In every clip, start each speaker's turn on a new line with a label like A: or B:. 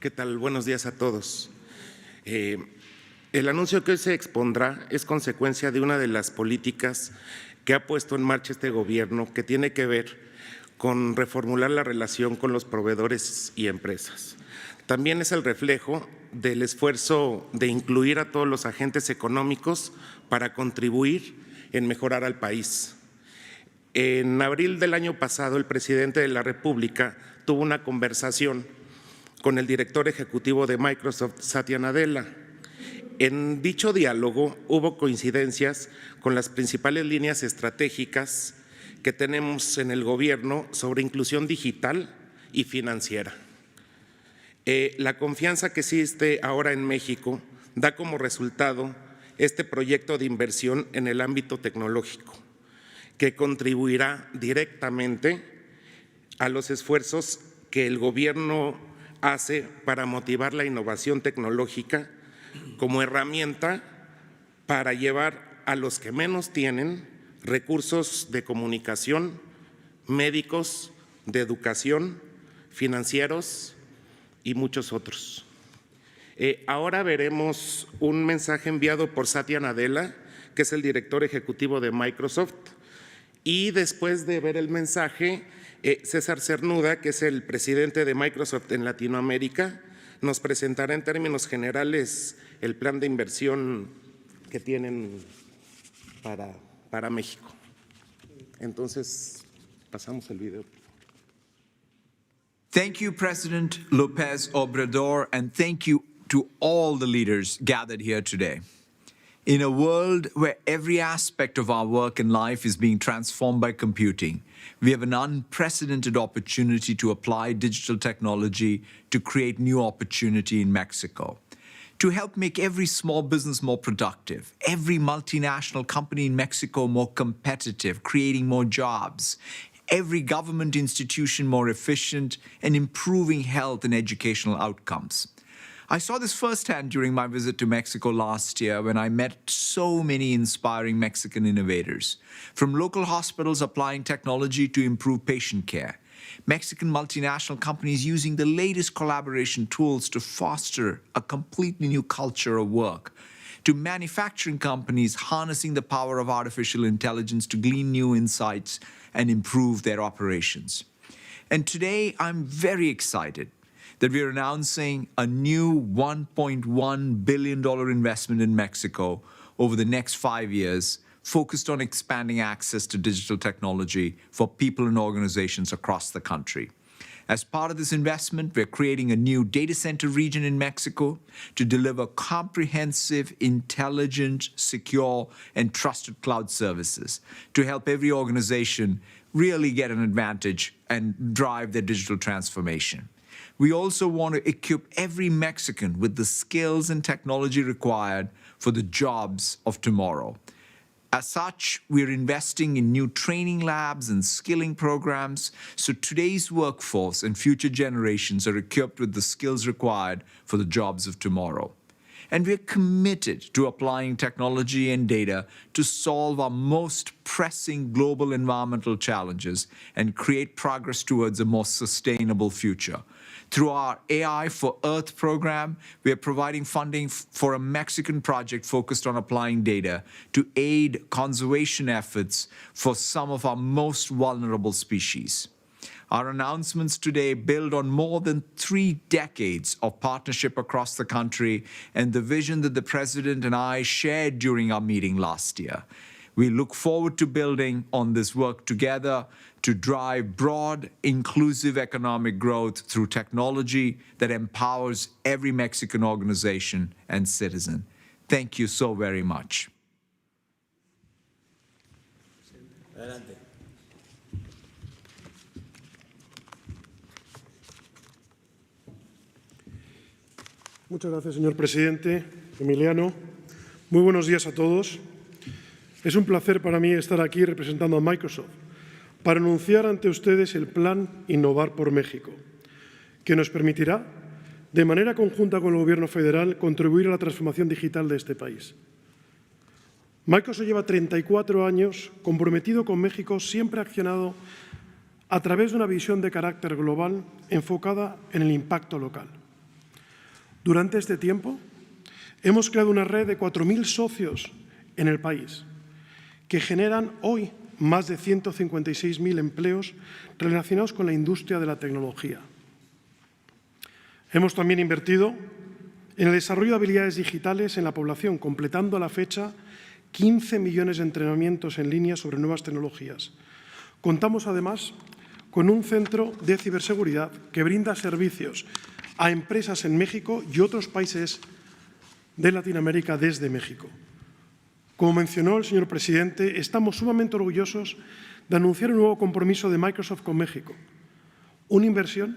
A: ¿Qué tal? Buenos días a todos. El anuncio que hoy se expondrá es consecuencia de una de las políticas que ha puesto en marcha este gobierno, que tiene que ver con reformular la relación con los proveedores y empresas. También es el reflejo del esfuerzo de incluir a todos los agentes económicos para contribuir en mejorar al país. En abril del año pasado, el presidente de la República tuvo una conversación con el director ejecutivo de Microsoft, Satya Nadella. En dicho diálogo hubo coincidencias con las principales líneas estratégicas que tenemos en el gobierno sobre inclusión digital y financiera. La confianza que existe ahora en México da como resultado este proyecto de inversión en el ámbito tecnológico, que contribuirá directamente a los esfuerzos que el gobierno hace para motivar la innovación tecnológica como herramienta para llevar a los que menos tienen recursos de comunicación, médicos, de educación, financieros y muchos otros. Ahora veremos un mensaje enviado por Satya Nadella, que es el director ejecutivo de Microsoft, y después de ver el mensaje, César Cernuda, que es el presidente de Microsoft en Latinoamérica, nos presentará en términos generales el plan de inversión que tienen para México. Entonces, pasamos el video.
B: Thank you, President López Obrador, and thank you to all the leaders gathered here today. In a world where every aspect of our work and life is being transformed by computing, we have an unprecedented opportunity to apply digital technology to create new opportunity in Mexico, to help make every small business more productive, every multinational company in Mexico more competitive, creating more jobs, every government institution more efficient, and improving health and educational outcomes. I saw this firsthand during my visit to Mexico last year when I met so many inspiring Mexican innovators, from local hospitals applying technology to improve patient care, Mexican multinational companies using the latest collaboration tools to foster a completely new culture of work, to manufacturing companies harnessing the power of artificial intelligence to glean new insights and improve their operations. And today, I'm very excited that we are announcing a new $1.1 billion investment in Mexico over the next 5 years, focused on expanding access to digital technology for people and organizations across the country. As part of this investment, we're creating a new data center region in Mexico to deliver comprehensive, intelligent, secure, and trusted cloud services to help every organization really get an advantage and drive their digital transformation. We also want to equip every Mexican with the skills and technology required for the jobs of tomorrow. As such, we're investing in new training labs and skilling programs, so today's workforce and future generations are equipped with the skills required for the jobs of tomorrow. And we're committed to applying technology and data to solve our most pressing global environmental challenges and create progress towards a more sustainable future. Through our AI for Earth program, we are providing funding for a Mexican project focused on applying data to aid conservation efforts for some of our most vulnerable species. Our announcements today build on more than 3 decades of partnership across the country and the vision that the President and I shared during our meeting last year. We look forward to building on this work together to drive broad, inclusive economic growth through technology that empowers every Mexican organization and citizen. Thank you so very much.
C: Adelante.
D: Muchas gracias, señor presidente. Emiliano, muy buenos días a todos. Es un placer para mí estar aquí representando a Microsoft para anunciar ante ustedes el Plan Innovar por México, que nos permitirá, de manera conjunta con el Gobierno federal, contribuir a la transformación digital de este país. Microsoft lleva 34 años comprometido con México, siempre ha accionado a través de una visión de carácter global enfocada en el impacto local. Durante este tiempo, hemos creado una red de 4.000 socios en el país que generan hoy más de 156.000 empleos relacionados con la industria de la tecnología. Hemos también invertido en el desarrollo de habilidades digitales en la población, completando a la fecha 15 millones de entrenamientos en línea sobre nuevas tecnologías. Contamos, además, con un centro de ciberseguridad que brinda servicios a empresas en México y otros países de Latinoamérica desde México. Como mencionó el señor presidente, estamos sumamente orgullosos de anunciar un nuevo compromiso de Microsoft con México, una inversión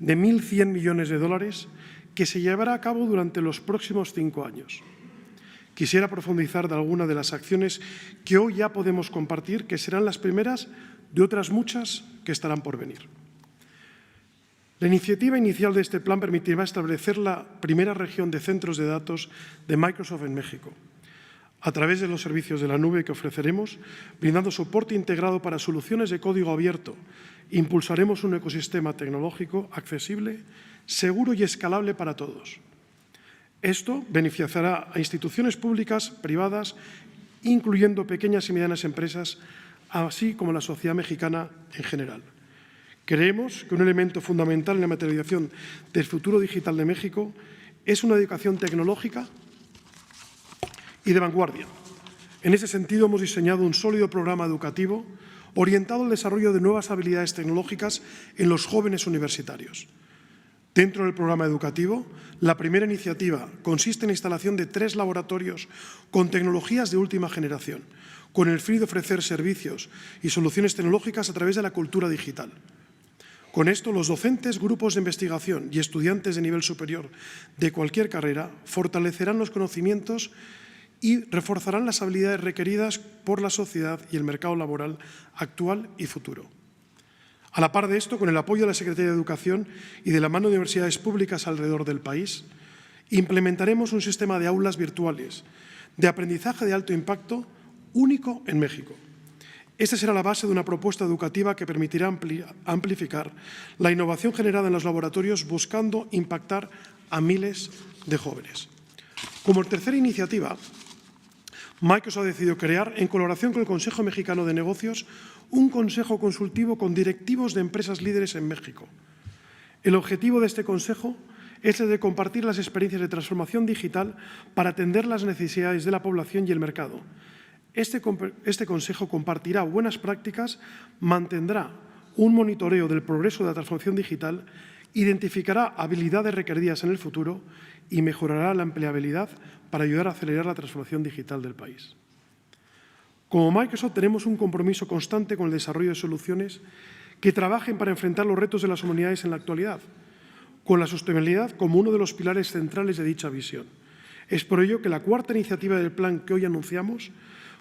D: de 1.100 millones de dólares que se llevará a cabo durante los próximos 5 años. Quisiera profundizar de alguna de las acciones que hoy ya podemos compartir, que serán las primeras de otras muchas que estarán por venir. La iniciativa inicial de este plan permitirá establecer la primera región de centros de datos de Microsoft en México, a través de los servicios de la nube que ofreceremos, brindando soporte integrado para soluciones de código abierto. Impulsaremos un ecosistema tecnológico accesible, seguro y escalable para todos. Esto beneficiará a instituciones públicas, privadas, incluyendo pequeñas y medianas empresas, así como a la sociedad mexicana en general. Creemos que un elemento fundamental en la materialización del futuro digital de México es una educación tecnológica y de vanguardia. En ese sentido, hemos diseñado un sólido programa educativo orientado al desarrollo de nuevas habilidades tecnológicas en los jóvenes universitarios. Dentro del programa educativo, la primera iniciativa consiste en la instalación de 3 laboratorios con tecnologías de última generación, con el fin de ofrecer servicios y soluciones tecnológicas a través de la cultura digital. Con esto, los docentes, grupos de investigación y estudiantes de nivel superior de cualquier carrera fortalecerán los conocimientos y reforzarán las habilidades requeridas por la sociedad y el mercado laboral actual y futuro. A la par de esto, con el apoyo de la Secretaría de Educación y de la mano de universidades públicas alrededor del país, implementaremos un sistema de aulas virtuales de aprendizaje de alto impacto único en México. Esta será la base de una propuesta educativa que permitirá amplificar la innovación generada en los laboratorios, buscando impactar a miles de jóvenes. Como tercera iniciativa, Microsoft ha decidido crear, en colaboración con el Consejo Mexicano de Negocios, un consejo consultivo con directivos de empresas líderes en México. El objetivo de este consejo es el de compartir las experiencias de transformación digital para atender las necesidades de la población y el mercado. Este consejo compartirá buenas prácticas, mantendrá un monitoreo del progreso de la transformación digital, identificará habilidades requeridas en el futuro y mejorará la empleabilidad para ayudar a acelerar la transformación digital del país. Como Microsoft tenemos un compromiso constante con el desarrollo de soluciones que trabajen para enfrentar los retos de las humanidades en la actualidad, con la sostenibilidad como uno de los pilares centrales de dicha visión. Es por ello que la cuarta iniciativa del plan que hoy anunciamos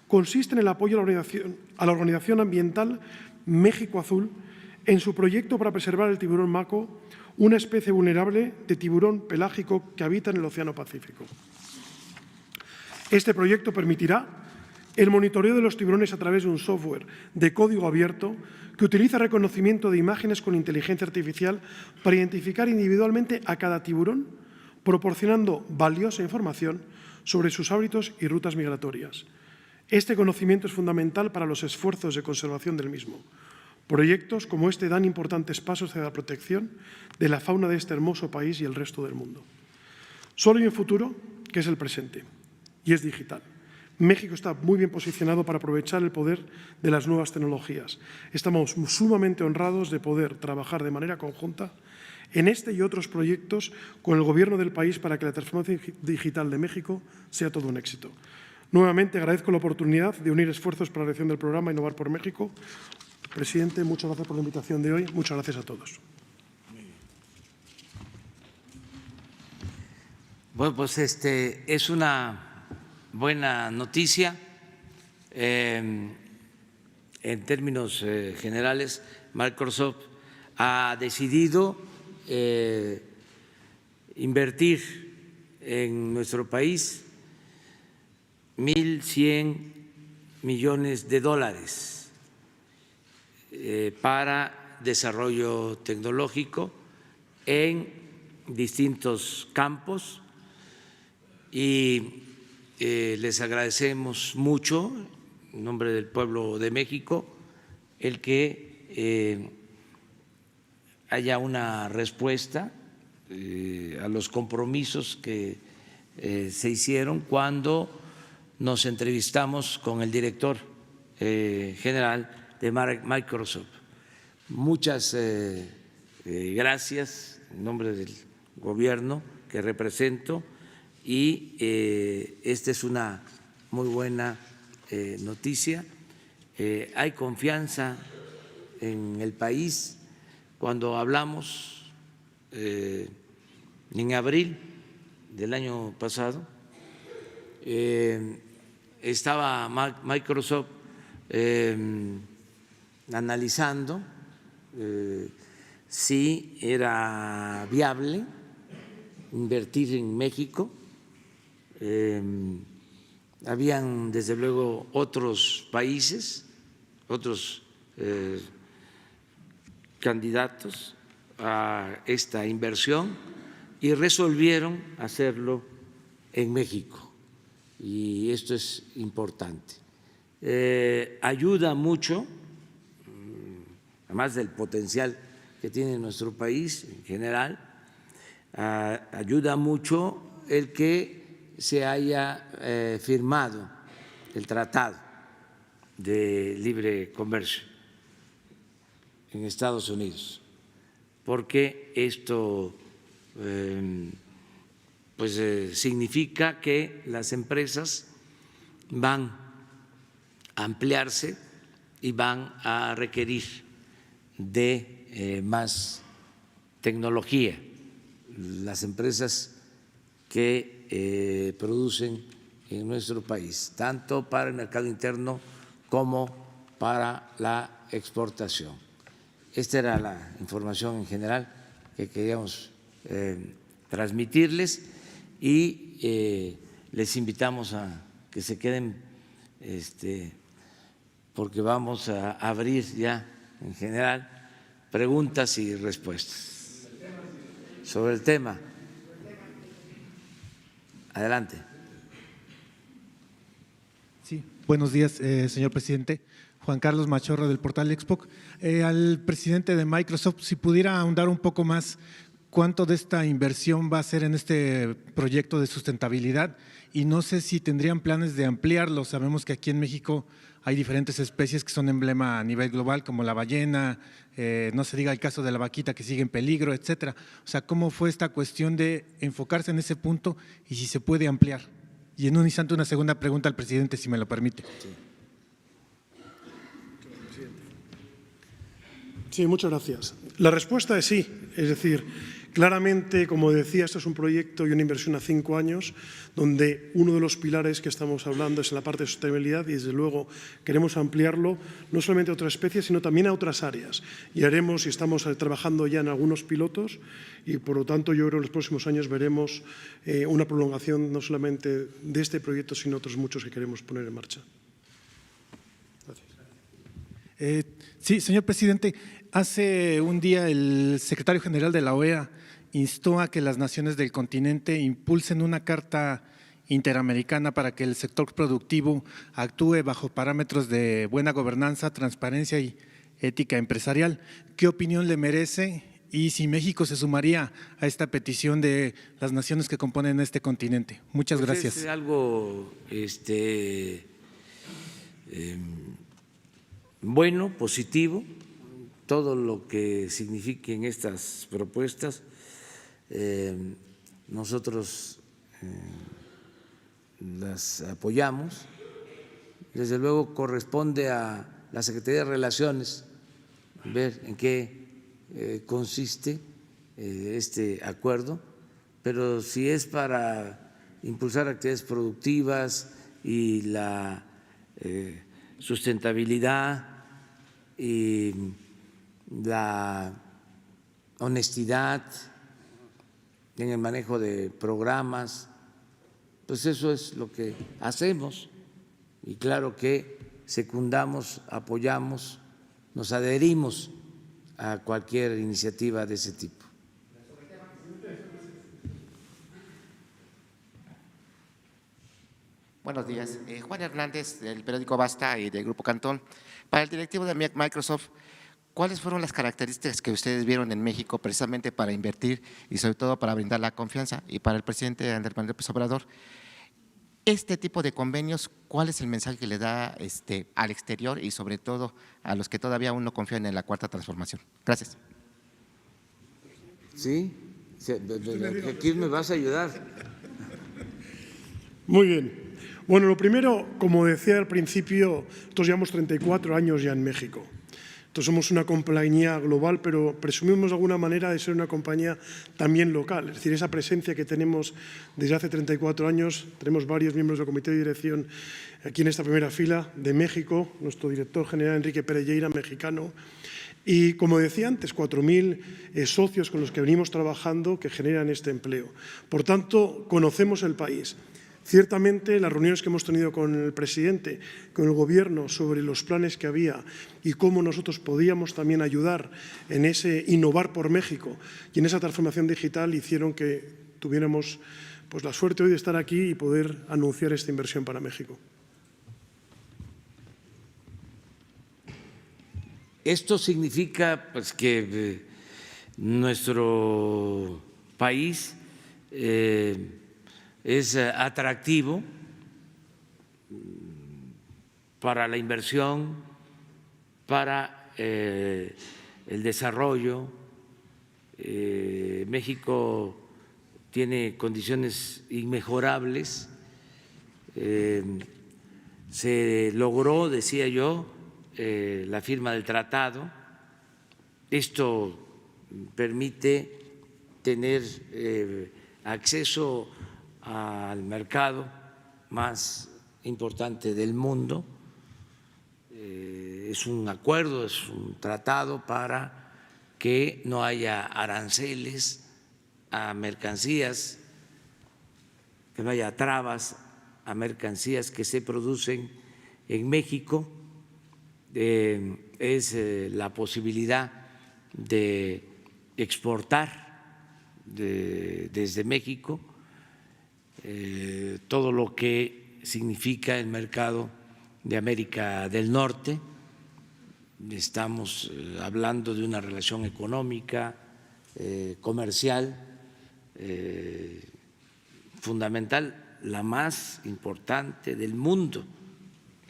D: consiste en el apoyo a la organización ambiental México Azul en su proyecto para preservar el tiburón maco, una especie vulnerable de tiburón pelágico que habita en el Océano Pacífico. Este proyecto permitirá el monitoreo de los tiburones a través de un software de código abierto que utiliza reconocimiento de imágenes con inteligencia artificial para identificar individualmente a cada tiburón, proporcionando valiosa información sobre sus hábitos y rutas migratorias. Este conocimiento es fundamental para los esfuerzos de conservación del mismo. Proyectos como este dan importantes pasos hacia la protección de la fauna de este hermoso país y el resto del mundo. Solo hay un futuro, que es el presente, y es digital. México está muy bien posicionado para aprovechar el poder de las nuevas tecnologías. Estamos sumamente honrados de poder trabajar de manera conjunta en este y otros proyectos con el Gobierno del país para que la transformación digital de México sea todo un éxito. Nuevamente agradezco la oportunidad de unir esfuerzos para la realización del programa Innovar por México. Presidente, muchas gracias por la invitación de hoy. Muchas gracias a todos.
C: Bueno, pues es una buena noticia. En términos generales, Microsoft ha decidido invertir en nuestro país 1.100 millones de dólares para desarrollo tecnológico en distintos campos y les agradecemos mucho, en nombre del pueblo de México, el que haya una respuesta a los compromisos que se hicieron cuando nos entrevistamos con el director general de Microsoft. Muchas gracias en nombre del gobierno que represento y esta es una muy buena noticia. Hay confianza en el país. Cuando hablamos en abril del año pasado, estaba Microsoft analizando si era viable invertir en México. Habían desde luego otros países, otros candidatos a esta inversión y resolvieron hacerlo en México, y esto es importante. Ayuda mucho, además del potencial que tiene nuestro país en general, ayuda mucho el que se haya firmado el Tratado de Libre Comercio en Estados Unidos, porque esto significa que las empresas van a ampliarse y van a requerir de más tecnología. Las empresas que producen en nuestro país, tanto para el mercado interno como para la exportación. Esta era la información en general que queríamos transmitirles y les invitamos a que se queden porque vamos a abrir ya en general preguntas y respuestas sobre el tema. Adelante.
E: Sí, buenos días, señor presidente. Juan Carlos Machorro, del portal Expo. Al presidente de Microsoft, si pudiera ahondar un poco más, ¿cuánto de esta inversión va a ser en este proyecto de sustentabilidad? Y no sé si tendrían planes de ampliarlo. Sabemos que aquí en México hay diferentes especies que son emblema a nivel global, como la ballena, no se diga el caso de la vaquita que sigue en peligro, etcétera. O sea, ¿cómo fue esta cuestión de enfocarse en ese punto y si se puede ampliar? Y en un instante una segunda pregunta al presidente, si me lo permite.
D: Sí, muchas gracias. La respuesta es sí, es decir, claramente, como decía, esto es un proyecto y una inversión a 5 años, donde uno de los pilares que estamos hablando es la parte de sostenibilidad y, desde luego, queremos ampliarlo no solamente a otras especies, sino también a otras áreas. Y haremos, y estamos trabajando ya en algunos pilotos, y por lo tanto yo creo que en los próximos años veremos una prolongación no solamente de este proyecto, sino otros muchos que queremos poner en marcha. Gracias.
E: Sí, señor presidente, hace un día el secretario general de la OEA instó a que las naciones del continente impulsen una carta interamericana para que el sector productivo actúe bajo parámetros de buena gobernanza, transparencia y ética empresarial. ¿Qué opinión le merece y si México se sumaría a esta petición de las naciones que componen este continente? Muchas gracias.
C: Es algo bueno, positivo, todo lo que signifiquen estas propuestas. Nosotros las apoyamos. Desde luego corresponde a la Secretaría de Relaciones ver en qué consiste este acuerdo, pero si es para impulsar actividades productivas y la sustentabilidad y la honestidad en el manejo de programas, pues eso es lo que hacemos y claro que secundamos, apoyamos, nos adherimos a cualquier iniciativa de ese tipo.
F: Buenos días. Juan Hernández, del periódico Basta y del Grupo Cantón. Para el directivo de Microsoft, ¿cuáles fueron las características que ustedes vieron en México precisamente para invertir y sobre todo para brindar la confianza? Y para el presidente Andrés Manuel López Obrador, este tipo de convenios, ¿cuál es el mensaje que le da al exterior y sobre todo a los que todavía aún no confían en la Cuarta Transformación? Gracias.
C: Sí, aquí me vas a ayudar.
D: Muy bien. Bueno, lo primero, como decía al principio, nosotros llevamos 34 años ya en México. Entonces somos una compañía global, pero presumimos de alguna manera de ser una compañía también local. Es decir, esa presencia que tenemos desde hace 34 años, tenemos varios miembros del comité de dirección aquí en esta primera fila de México, nuestro director general Enrique Perelleira, mexicano, y como decía antes, 4.000 socios con los que venimos trabajando que generan este empleo. Por tanto, conocemos el país. Ciertamente, las reuniones que hemos tenido con el presidente, con el Gobierno, sobre los planes que había y cómo nosotros podíamos también ayudar en ese innovar por México y en esa transformación digital, hicieron que tuviéramos la suerte hoy de estar aquí y poder anunciar esta inversión para México.
C: Esto significa pues, que nuestro país es atractivo para la inversión, para el desarrollo. México tiene condiciones inmejorables. Se logró, decía yo, la firma del tratado. Esto permite tener acceso al mercado más importante del mundo. Es un acuerdo, es un tratado para que no haya aranceles a mercancías, que no haya trabas a mercancías que se producen en México. Es la posibilidad de exportar desde México todo lo que significa el mercado de América del Norte. Estamos hablando de una relación económica, comercial, fundamental, la más importante del mundo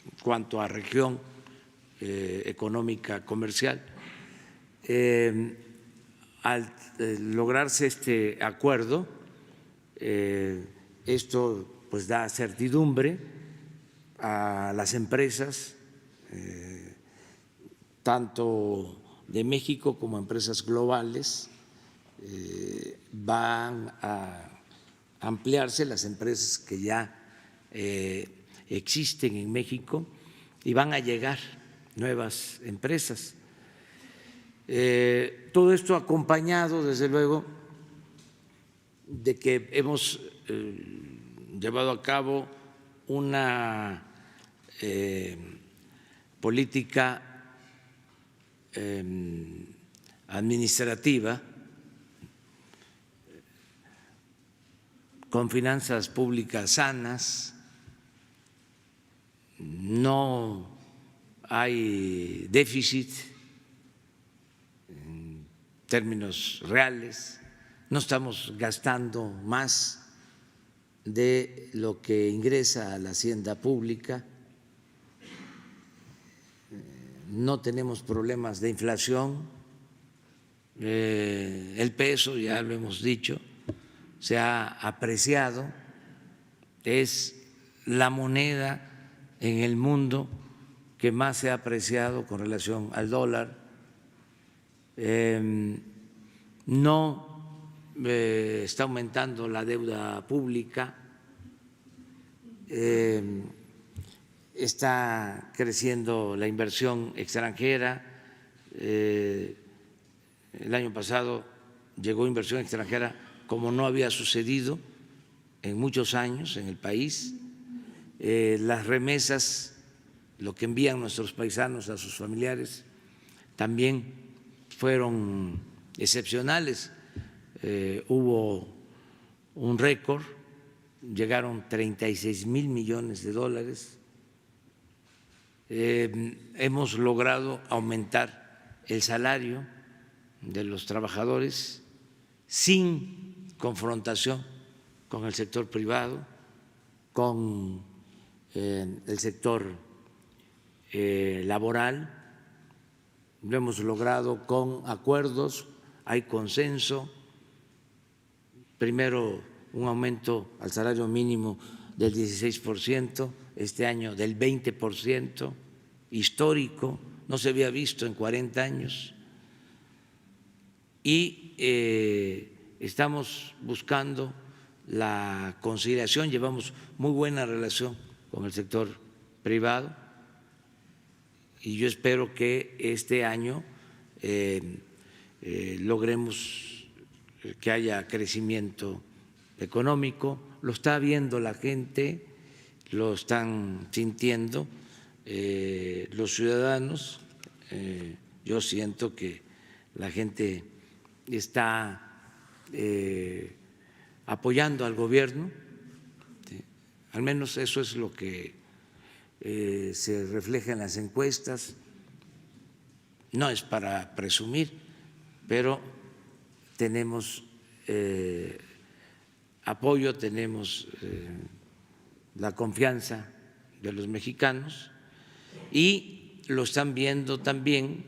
C: en cuanto a región económica comercial. Al lograrse este acuerdo, esto pues da certidumbre a las empresas, tanto de México como empresas globales. Van a ampliarse las empresas que ya existen en México y van a llegar nuevas empresas. Todo esto acompañado, desde luego, de que hemos llevado a cabo una política administrativa con finanzas públicas sanas. No hay déficit en términos reales, no estamos gastando más de lo que ingresa a la hacienda pública, no tenemos problemas de inflación, el peso, ya lo hemos dicho, se ha apreciado, es la moneda en el mundo que más se ha apreciado con relación al dólar. No está aumentando la deuda pública, está creciendo la inversión extranjera. El año pasado llegó inversión extranjera como no había sucedido en muchos años en el país. Las remesas, lo que envían nuestros paisanos a sus familiares, también fueron excepcionales. Hubo un récord llegaron 36,000 millones de dólares. Hemos logrado aumentar el salario de los trabajadores sin confrontación con el sector privado, con el sector laboral. Lo hemos logrado con acuerdos, hay consenso. Primero, un aumento al salario mínimo del 16%, este año del 20%, histórico, no se había visto en 40 años. Y estamos buscando la conciliación, llevamos muy buena relación con el sector privado y yo espero que este año logremos que haya crecimiento económico. Lo está viendo la gente, lo están sintiendo los ciudadanos. Yo siento que la gente está apoyando al gobierno, ¿sí? Al menos eso es lo que se refleja en las encuestas. No es para presumir, pero tenemos apoyo, tenemos la confianza de los mexicanos y lo están viendo también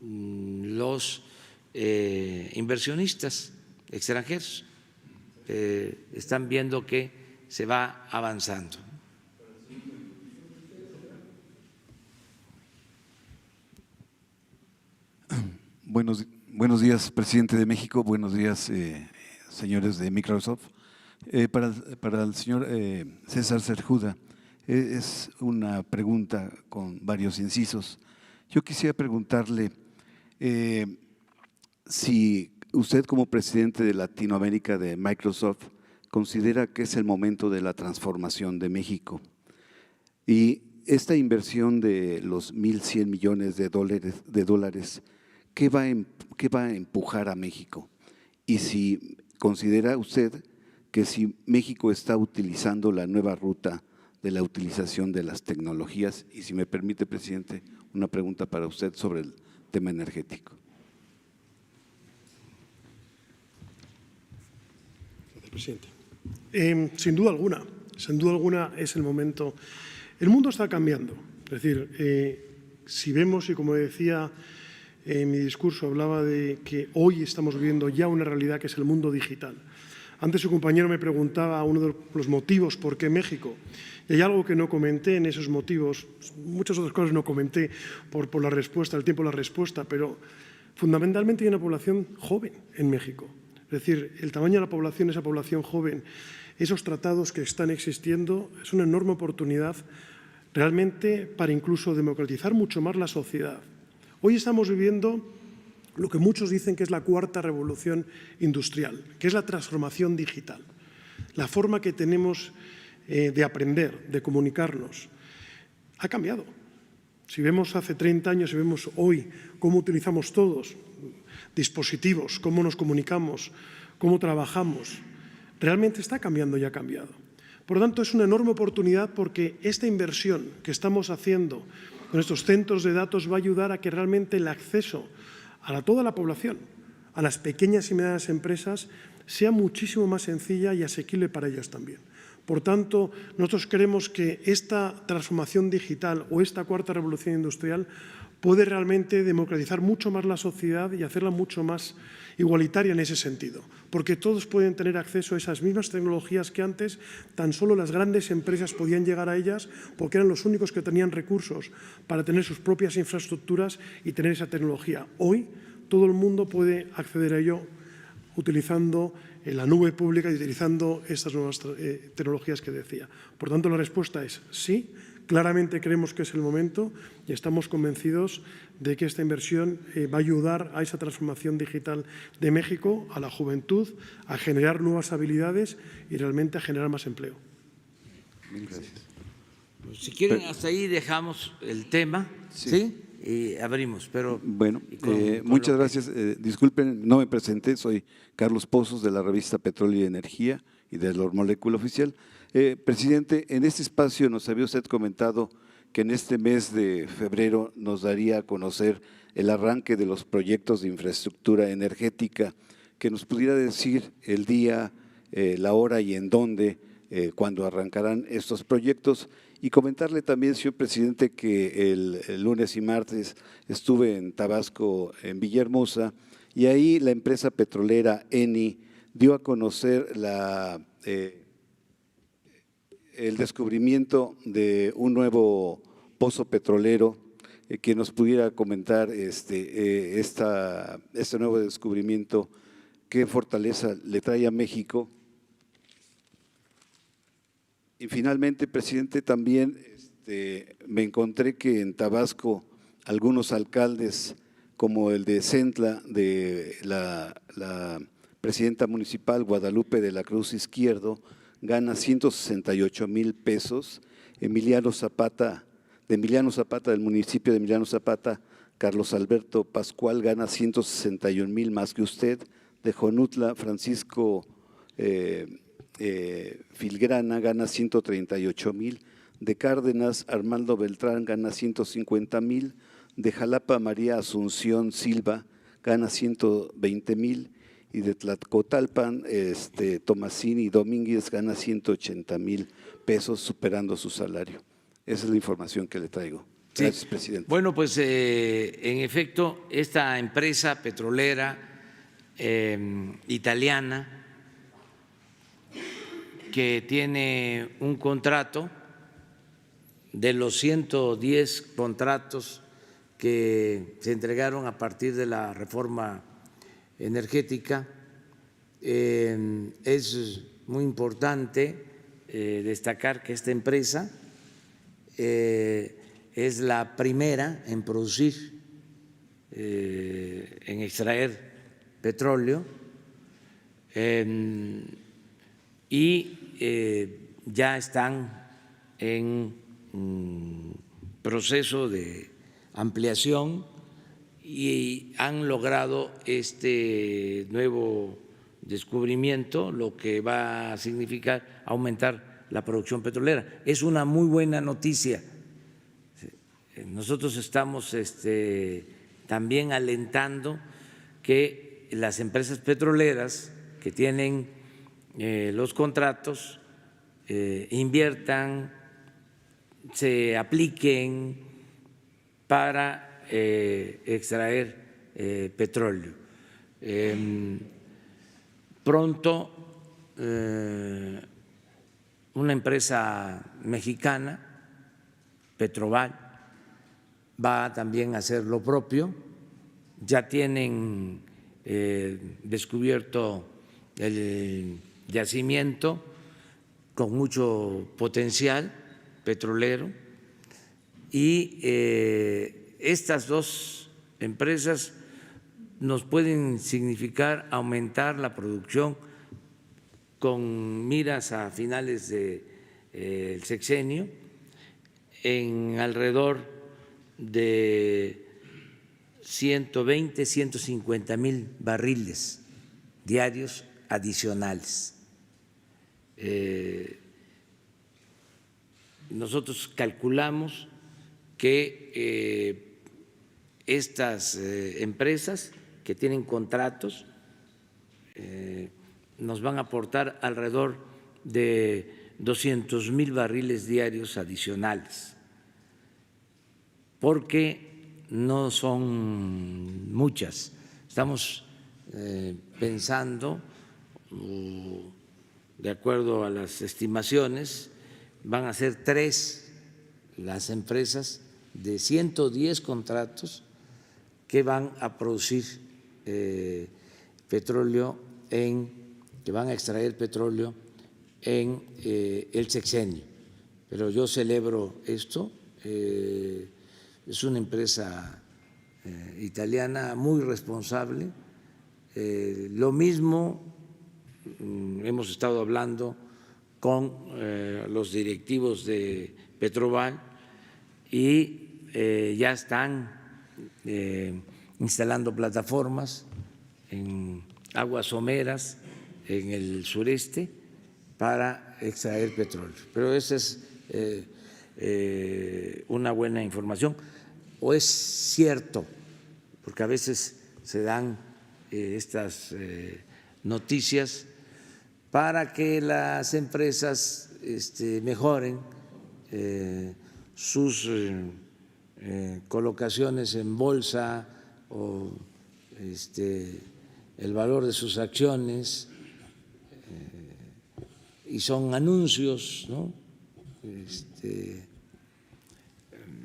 C: los inversionistas extranjeros, están viendo que se va avanzando.
G: Buenos días, presidente de México. Buenos días, señores de Microsoft. Para el señor César Cerjuda, es una pregunta con varios incisos. Yo quisiera preguntarle si usted como presidente de Latinoamérica de Microsoft considera que es el momento de la transformación de México y esta inversión de los 1.100 millones de dólares, ¿qué va a empujar a México? Y si considera usted que si México está utilizando la nueva ruta de la utilización de las tecnologías, y si me permite, presidente, una pregunta para usted sobre el tema energético.
D: Gracias, presidente. Sin duda alguna es el momento. El mundo está cambiando. Es decir, si vemos, y como decía en mi discurso, hablaba de que hoy estamos viviendo ya una realidad que es el mundo digital. Antes su compañero me preguntaba uno de los motivos por qué México. Y hay algo que no comenté en esos motivos, muchas otras cosas no comenté por la respuesta, el tiempo de la respuesta, pero fundamentalmente hay una población joven en México. Es decir, el tamaño de la población, esa población joven, esos tratados que están existiendo, es una enorme oportunidad realmente para incluso democratizar mucho más la sociedad. Hoy estamos viviendo lo que muchos dicen que es la cuarta revolución industrial, que es la transformación digital. La forma que tenemos de aprender, de comunicarnos, ha cambiado. Si vemos hace 30 años y vemos hoy cómo utilizamos todos dispositivos, cómo nos comunicamos, cómo trabajamos, realmente está cambiando y ha cambiado. Por lo tanto, es una enorme oportunidad porque esta inversión que estamos haciendo con estos centros de datos va a ayudar a que realmente el acceso a toda la población, a las pequeñas y medianas empresas, sea muchísimo más sencilla y asequible para ellas también. Por tanto, nosotros creemos que esta transformación digital o esta cuarta revolución industrial puede realmente democratizar mucho más la sociedad y hacerla mucho más igualitaria en ese sentido, porque todos pueden tener acceso a esas mismas tecnologías que antes tan solo las grandes empresas podían llegar a ellas porque eran los únicos que tenían recursos para tener sus propias infraestructuras y tener esa tecnología. Hoy todo el mundo puede acceder a ello utilizando la nube pública y utilizando estas nuevas tecnologías que decía. Por tanto, la respuesta es sí. Claramente creemos que es el momento y estamos convencidos de que esta inversión va a ayudar a esa transformación digital de México, a la juventud, a generar nuevas habilidades y realmente a generar más empleo.
G: Gracias.
C: Pues si quieren, hasta ahí dejamos el tema, ¿sí? Y abrimos, pero…
G: Bueno, muchas gracias. Disculpen, no me presenté, soy Carlos Pozos de la revista Petróleo y Energía y de la molécula oficial. Presidente, en este espacio nos había usted comentado que en este mes de febrero nos daría a conocer el arranque de los proyectos de infraestructura energética, que nos pudiera decir el día, la hora y en dónde, cuando arrancarán estos proyectos. Y comentarle también, señor presidente, que el lunes y martes estuve en Tabasco, en Villahermosa, y ahí la empresa petrolera Eni dio a conocer el descubrimiento de un nuevo pozo petrolero, que nos pudiera comentar este nuevo descubrimiento, qué fortaleza le trae a México. Y finalmente, presidente, también me encontré que en Tabasco algunos alcaldes, como el de Centla, de la presidenta municipal Guadalupe de la Cruz Izquierdo, gana 168,000 pesos. De Emiliano Zapata, del municipio de Emiliano Zapata, Carlos Alberto Pascual gana 161,000 más que usted. De Jonutla, Francisco Filgrana gana 138,000. De Cárdenas, Armando Beltrán gana 150,000. De Jalapa, María Asunción Silva gana 120,000. Y de Tlacotalpan, Tomasini Domínguez gana 180,000 pesos, superando su salario. Esa es la información que le traigo. Gracias,
C: Sí.
G: presidente.
C: Bueno, pues en efecto, esta empresa petrolera italiana, que tiene un contrato de los 110 contratos que se entregaron a partir de la reforma energética, es muy importante destacar que esta empresa es la primera en producir, en extraer petróleo, y ya están en proceso de ampliación y han logrado este nuevo descubrimiento, lo que va a significar aumentar la producción petrolera. Es una muy buena noticia. Nosotros estamos también alentando que las empresas petroleras que tienen los contratos inviertan, se apliquen para extraer petróleo. Pronto una empresa mexicana, Petroval, va también a hacer lo propio. Ya tienen descubierto el yacimiento con mucho potencial petrolero, y estas dos empresas nos pueden significar aumentar la producción con miras a finales del sexenio en alrededor de 120, 150,000 barriles diarios adicionales. Nosotros calculamos que estas empresas que tienen contratos nos van a aportar alrededor de 200,000 barriles diarios adicionales, porque no son muchas. Estamos pensando, de acuerdo a las estimaciones, van a ser 3 las empresas de 110 contratos que van a producir petróleo, que van a extraer petróleo en el sexenio. Pero yo celebro esto. Es una empresa italiana muy responsable. Lo mismo hemos estado hablando con los directivos de Petroval y ya están instalando plataformas en aguas someras en el sureste, para extraer petróleo. Pero esa es una buena información. ¿O es cierto? Porque a veces se dan estas noticias para que las empresas mejoren sus colocaciones en bolsa o el valor de sus acciones, y son anuncios, ¿no?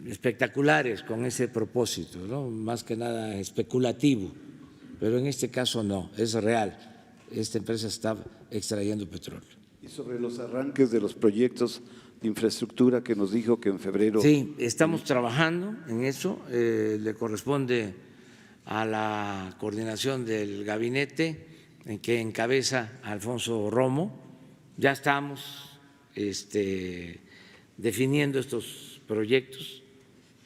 C: Espectaculares con ese propósito, ¿no? Más que nada especulativo, pero en este caso no, es real. Esta empresa está extrayendo petróleo.
G: Y sobre los arranques de los proyectos de infraestructura que nos dijo que en febrero…
C: Sí, estamos trabajando en eso, le corresponde a la coordinación del gabinete en que encabeza Alfonso Romo. Ya estamos definiendo estos proyectos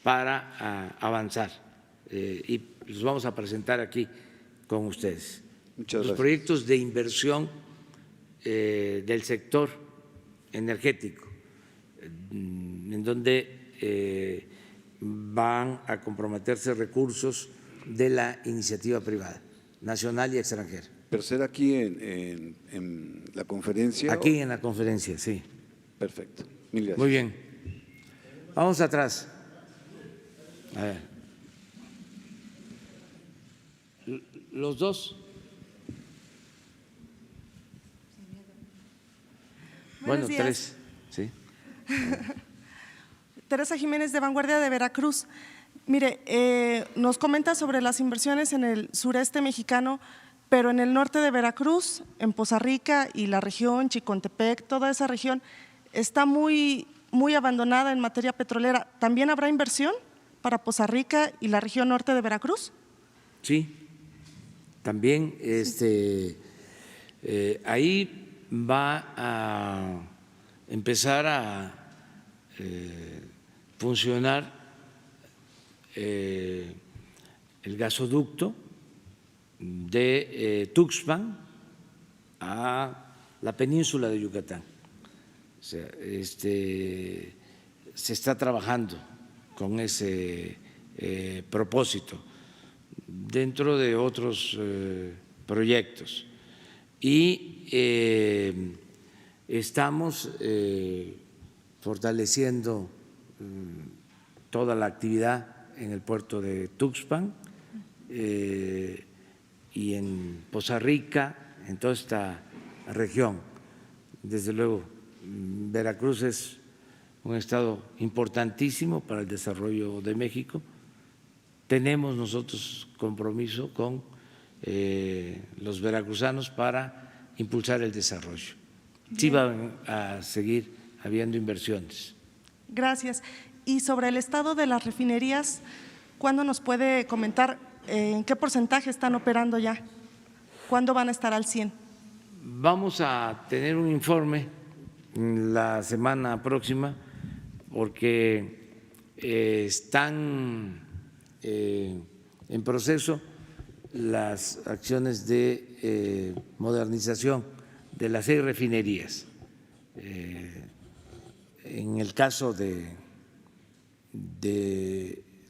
C: para avanzar y los vamos a presentar aquí con ustedes.
G: Muchas
C: los
G: gracias.
C: Proyectos de inversión del sector energético, en donde van a comprometerse recursos de la iniciativa privada, nacional y extranjera.
G: ¿Pero será aquí en la conferencia?
C: Aquí en la conferencia, sí.
G: Perfecto. Mil gracias.
C: Muy bien. Vamos atrás. A ver. Los dos. Bueno,
H: Buenos días.
C: tres. Sí.
H: Teresa Jiménez de Vanguardia de Veracruz. Mire, nos comenta sobre las inversiones en el sureste mexicano, pero en el norte de Veracruz, en Poza Rica y la región, Chicontepec, toda esa región está muy abandonada en materia petrolera. ¿También habrá inversión para Poza Rica y la región norte de Veracruz?
C: Sí. También ahí va a empezar a funcionar el gasoducto de Tuxpan a la península de Yucatán. O sea, se está trabajando con ese propósito dentro de otros proyectos y estamos fortaleciendo toda la actividad en el puerto de Tuxpan y en Poza Rica, en toda esta región. Desde luego, Veracruz es un estado importantísimo para el desarrollo de México. Tenemos nosotros compromiso con los veracruzanos para impulsar el desarrollo. Sí van a seguir habiendo inversiones.
H: Gracias. Y sobre el estado de las refinerías, ¿cuándo nos puede comentar en qué porcentaje están operando ya? ¿Cuándo van a estar al 100%?
C: Vamos a tener un informe la semana próxima porque están en proceso las acciones de modernización de las 6 refinerías. En el caso de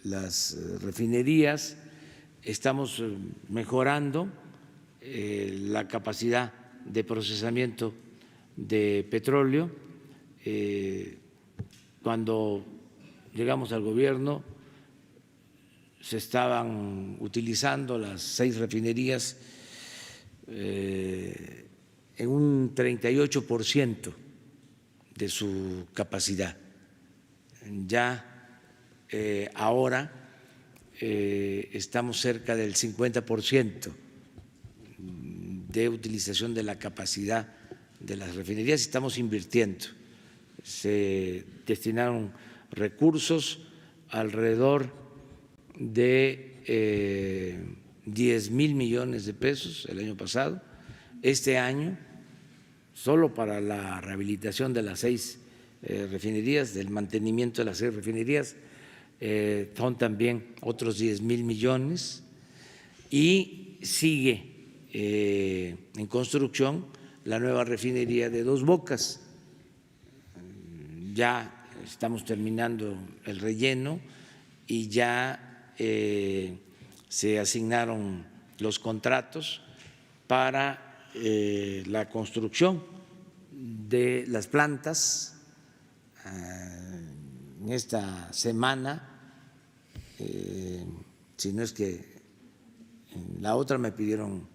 C: las refinerías estamos mejorando la capacidad de procesamiento de petróleo. Cuando llegamos al gobierno se estaban utilizando las 6 refinerías en un 38% de su capacidad. Ya ahora estamos cerca del 50% de utilización de la capacidad de las refinerías y estamos invirtiendo. Se destinaron recursos alrededor de 10,000 millones de pesos el año pasado. Este año, solo para la rehabilitación de las 6 refinerías, del mantenimiento de las 6 refinerías, son también otros 10,000 millones y sigue en construcción la nueva refinería de Dos Bocas. Ya estamos terminando el relleno y ya se asignaron los contratos para la construcción de las plantas. En esta semana, si no es que en la otra me pidieron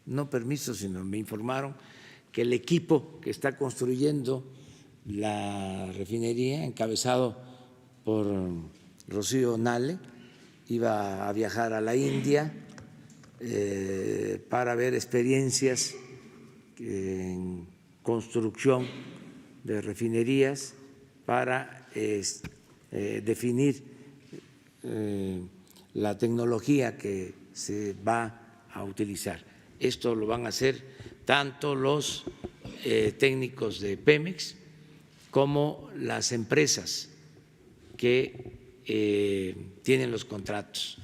C: no permiso, sino me informaron que el equipo que está construyendo la refinería, encabezado por Rocío Nale, iba a viajar a la India para ver experiencias en construcción de refinerías, para definir la tecnología que se va a utilizar. Esto lo van a hacer tanto los técnicos de Pemex como las empresas que tienen los contratos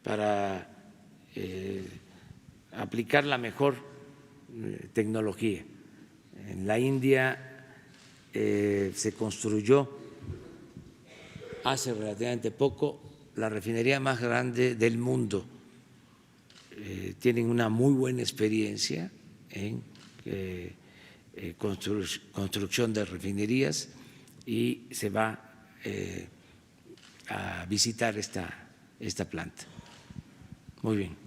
C: para aplicar la mejor tecnología. En la India se construyó hace relativamente poco la refinería más grande del mundo. Tienen una muy buena experiencia en construcción de refinerías y se va a visitar esta planta. Muy bien.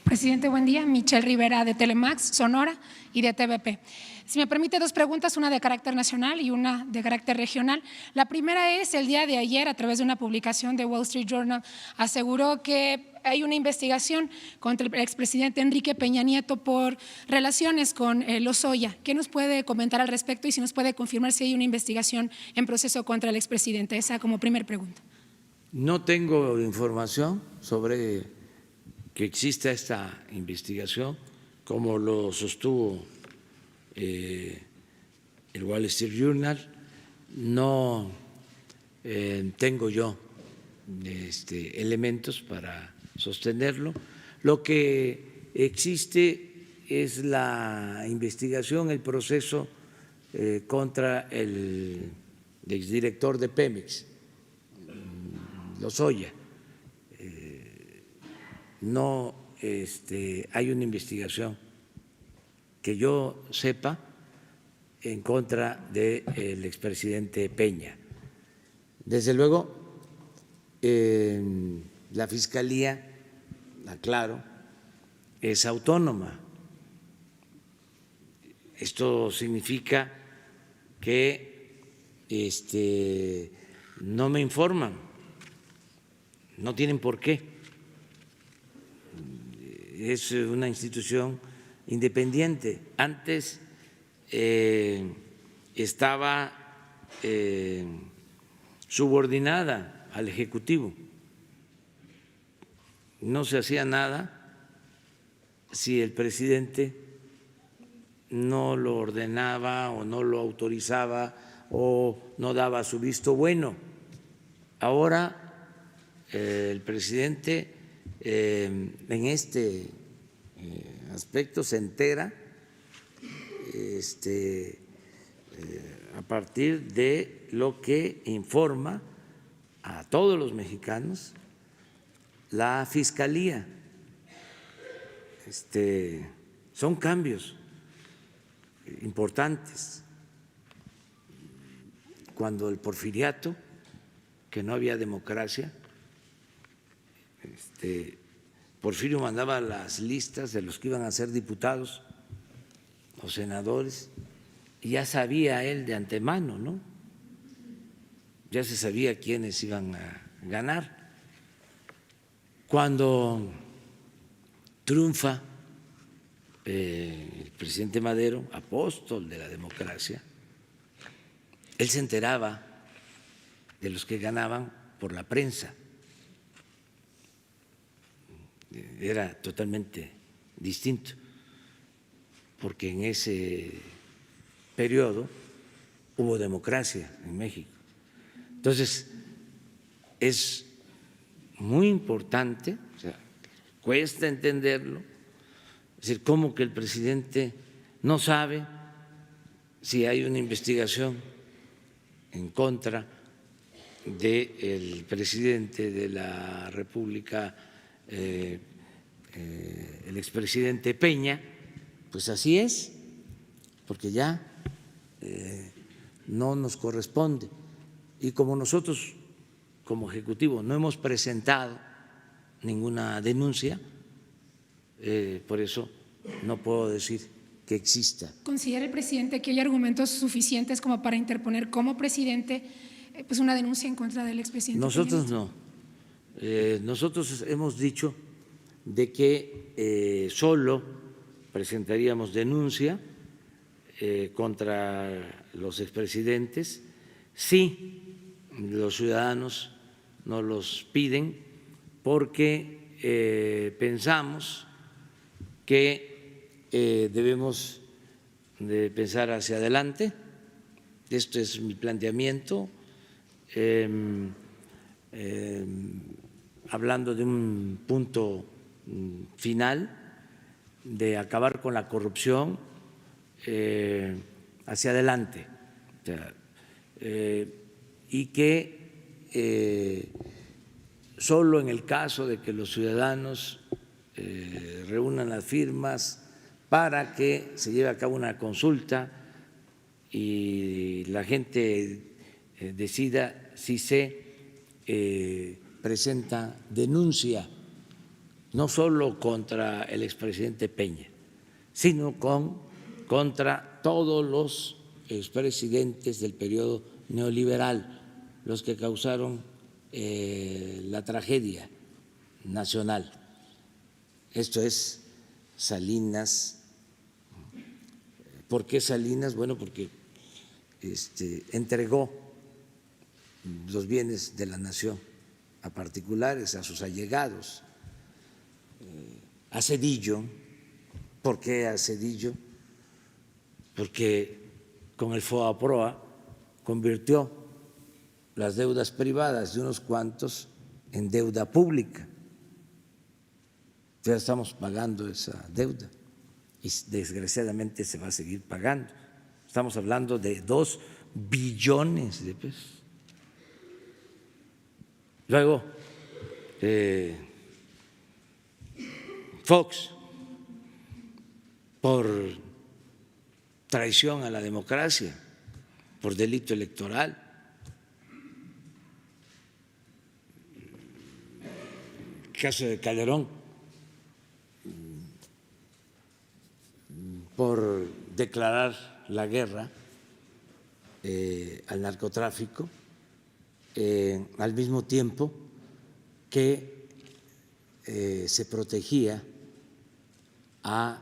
I: Presidente, buen día. Michelle Rivera de Telemax, Sonora y de TVP. Si me permite, dos preguntas, una de carácter nacional y una de carácter regional. La primera es, el día de ayer, a través de una publicación de Wall Street Journal, aseguró que hay una investigación contra el expresidente Enrique Peña Nieto por relaciones con Lozoya. ¿Qué nos puede comentar al respecto y si nos puede confirmar si hay una investigación en proceso contra el expresidente? Esa como primer pregunta.
C: No tengo información sobre que exista esta investigación, como lo sostuvo el Wall Street Journal. No tengo yo elementos para sostenerlo. Lo que existe es la investigación, el proceso contra el exdirector de Pemex, Lozoya. No hay una investigación que yo sepa en contra del expresidente Peña. Desde luego, la Fiscalía, aclaro, es autónoma. Esto significa que no me informan, no tienen por qué. Es una institución independiente. Antes estaba subordinada al Ejecutivo. No se hacía nada si el presidente no lo ordenaba o no lo autorizaba o no daba su visto bueno. Ahora el presidente en este aspecto se entera a partir de lo que informa a todos los mexicanos la Fiscalía. Son cambios importantes. Cuando el porfiriato, que no había democracia, Porfirio mandaba las listas de los que iban a ser diputados o senadores y ya sabía él de antemano, ¿no? Ya se sabía quiénes iban a ganar. Cuando triunfa el presidente Madero, apóstol de la democracia, él se enteraba de los que ganaban por la prensa. Era totalmente distinto, porque en ese periodo hubo democracia en México. Entonces, es muy importante, o sea, cuesta entenderlo, Es decir, ¿cómo que el presidente no sabe si hay una investigación en contra del presidente de la República, el expresidente Peña? Pues así es, porque ya no nos corresponde. Y como nosotros, como Ejecutivo, no hemos presentado ninguna denuncia, por eso no puedo decir que exista.
I: ¿Considera el presidente que hay argumentos suficientes como para interponer como presidente pues una denuncia en contra del expresidente?
C: Nosotros no. Nosotros hemos dicho de que solo presentaríamos denuncia contra los expresidentes si los ciudadanos nos los piden, porque pensamos que debemos de pensar hacia adelante. Esto es mi planteamiento, hablando de un punto final, de acabar con la corrupción hacia adelante, o sea, y que solo en el caso de que los ciudadanos reúnan las firmas para que se lleve a cabo una consulta y la gente decida si se presenta denuncia, no solo contra el expresidente Peña, sino contra todos los expresidentes del periodo neoliberal, los que causaron la tragedia nacional. Esto es Salinas. ¿Por qué Salinas? Bueno, porque entregó los bienes de la nación a particulares, a sus allegados. A Zedillo. ¿Por qué a Zedillo? Porque con el FOAPROA convirtió las deudas privadas de unos cuantos en deuda pública. Ya estamos pagando esa deuda y desgraciadamente se va a seguir pagando. Estamos hablando de 2 billones de pesos. Luego, Fox, por traición a la democracia, por delito electoral. El caso de Calderón, por declarar la guerra al narcotráfico, al mismo tiempo que se protegía a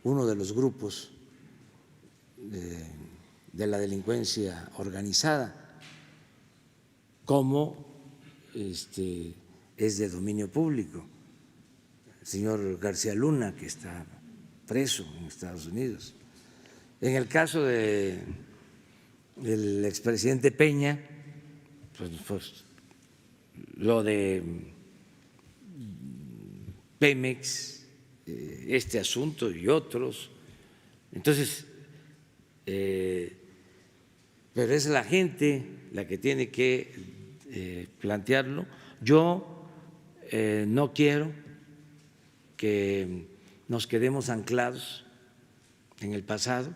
C: uno de los grupos de la delincuencia organizada, como es de dominio público, el señor García Luna, que está preso en Estados Unidos. En el caso del expresidente Peña, pues lo de Pemex, este asunto y otros. Entonces, pero es la gente la que tiene que plantearlo. Yo no quiero que nos quedemos anclados en el pasado.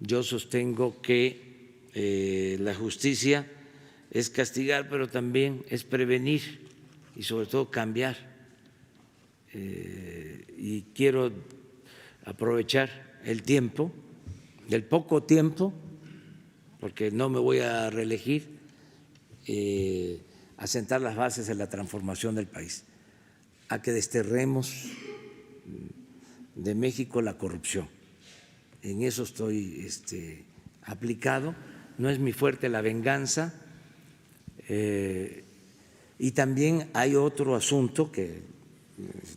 C: Yo sostengo que la justicia es castigar, pero también es prevenir y sobre todo cambiar. Y quiero aprovechar el tiempo, el poco tiempo, porque no me voy a reelegir, a sentar las bases de la transformación del país, a que desterremos de México la corrupción. En eso estoy aplicado. No es mi fuerte la venganza. Y también hay otro asunto que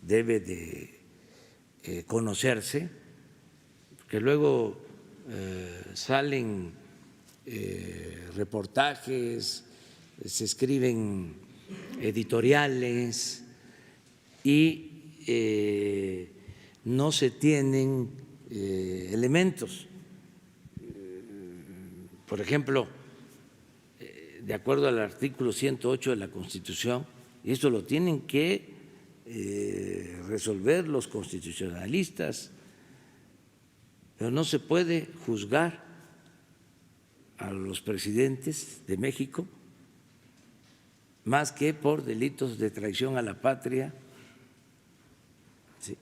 C: debe de conocerse, que luego salen reportajes, se escriben editoriales y no se tienen elementos. Por ejemplo, de acuerdo al artículo 108 de la Constitución, y esto lo tienen que resolver los constitucionalistas, pero no se puede juzgar a los presidentes de México más que por delitos de traición a la patria. Sí.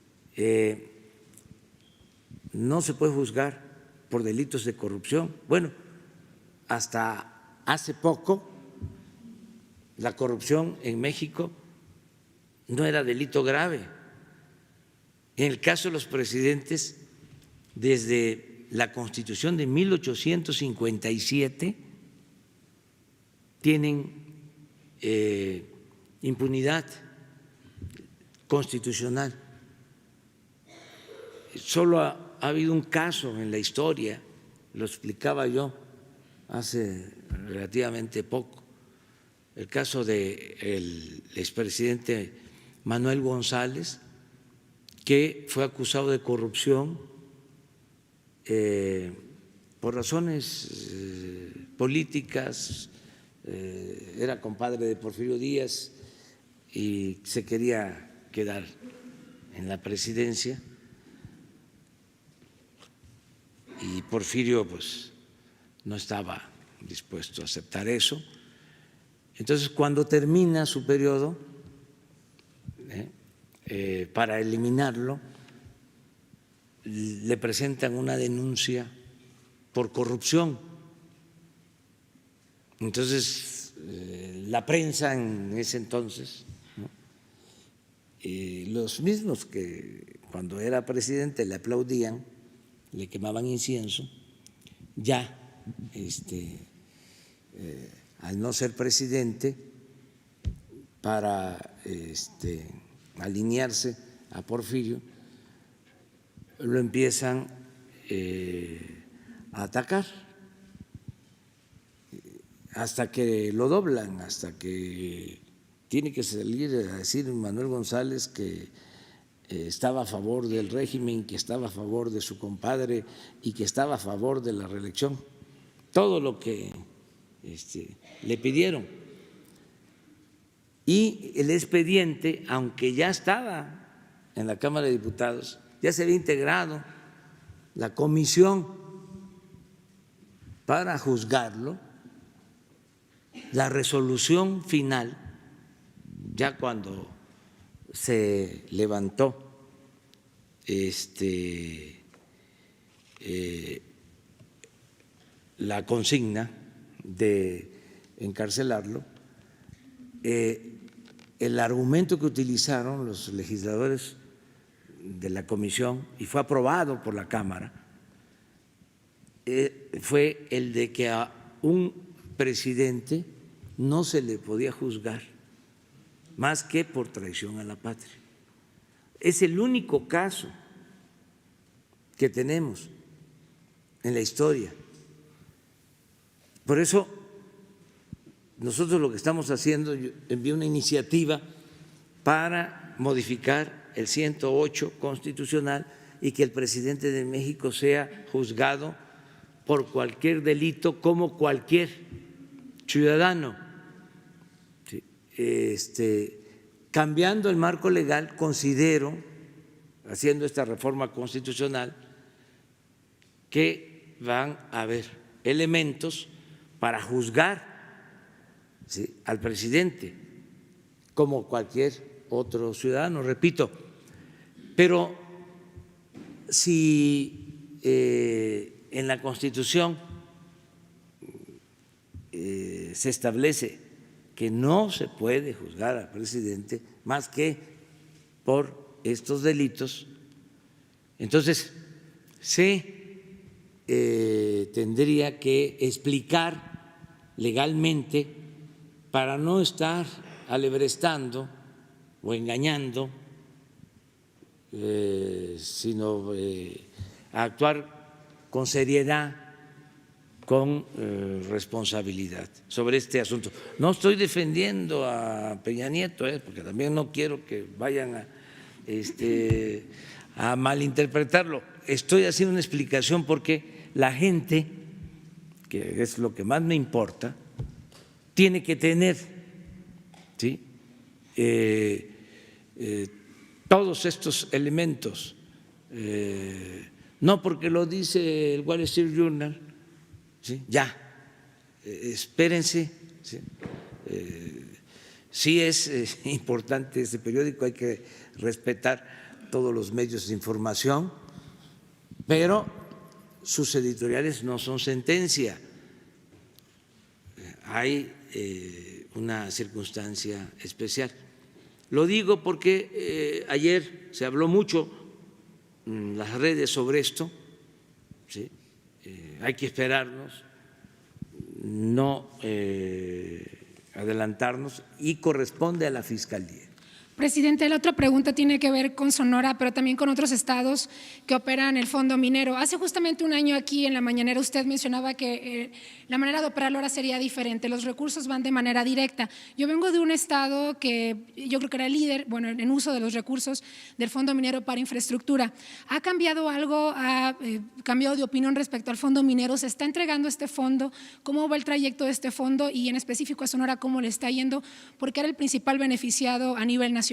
C: No se puede juzgar por delitos de corrupción. Bueno, hasta hace poco la corrupción en México no era delito grave. En el caso de los presidentes, desde la Constitución de 1857 tienen impunidad constitucional. Solo ha habido un caso en la historia, lo explicaba yo hace relativamente poco, el caso del expresidente Manuel González, que fue acusado de corrupción por razones políticas, era compadre de Porfirio Díaz y se quería quedar en la presidencia, y Porfirio pues no estaba dispuesto a aceptar eso. Entonces, cuando termina su periodo, para eliminarlo, le presentan una denuncia por corrupción. Entonces, la prensa en ese entonces, ¿no?, los mismos que cuando era presidente le aplaudían, le quemaban incienso, ya al no ser presidente, para alinearse a Porfirio, lo empiezan a atacar hasta que lo doblan, hasta que tiene que salir a decir Manuel González que estaba a favor del régimen, que estaba a favor de su compadre y que estaba a favor de la reelección, todo lo que le pidieron. Y el expediente, aunque ya estaba en la Cámara de Diputados, ya se había integrado la comisión para juzgarlo, la resolución final, ya cuando se levantó la consigna de encarcelarlo, el argumento que utilizaron los legisladores de la comisión, y fue aprobado por la Cámara, fue el de que a un presidente no se le podía juzgar más que por traición a la patria. Es el único caso que tenemos en la historia. Por eso nosotros lo que estamos haciendo, yo envié una iniciativa para modificar el 108 constitucional y que el presidente de México sea juzgado por cualquier delito como cualquier ciudadano. Cambiando el marco legal, considero, haciendo esta reforma constitucional, que van a haber elementos para juzgar al presidente como cualquier otro ciudadano, repito. Pero si en la Constitución se establece que no se puede juzgar al presidente más que por estos delitos, entonces se tendría que explicar legalmente para no estar alebrestando o engañando, sino actuar con seriedad, con responsabilidad sobre este asunto. No estoy defendiendo a Peña Nieto, porque también no quiero que vayan a a malinterpretarlo. Estoy haciendo una explicación porque la gente, que es lo que más me importa, tiene que tener, ¿sí?, todos estos elementos. No porque lo dice el Wall Street Journal, ¿sí?, ya, espérense, ¿sí? Sí es importante este periódico, hay que respetar todos los medios de información, pero sus editoriales no son sentencia. Hay una circunstancia especial. Lo digo porque ayer se habló mucho en las redes sobre esto, ¿sí? Hay que esperarnos, no adelantarnos, y corresponde a la Fiscalía.
I: Presidente, la otra pregunta tiene que ver con Sonora, pero también con otros estados que operan el fondo minero. Hace justamente un año aquí en la mañanera usted mencionaba que la manera de operarlo ahora sería diferente, los recursos van de manera directa. Yo vengo de un estado que yo creo que era líder, bueno, en uso de los recursos del fondo minero para infraestructura. ¿Ha cambiado algo? ¿Ha cambiado de opinión respecto al fondo minero? ¿Se está entregando este fondo? ¿Cómo va el trayecto de este fondo? Y en específico a Sonora, ¿cómo le está yendo? Porque era el principal beneficiado a nivel nacional.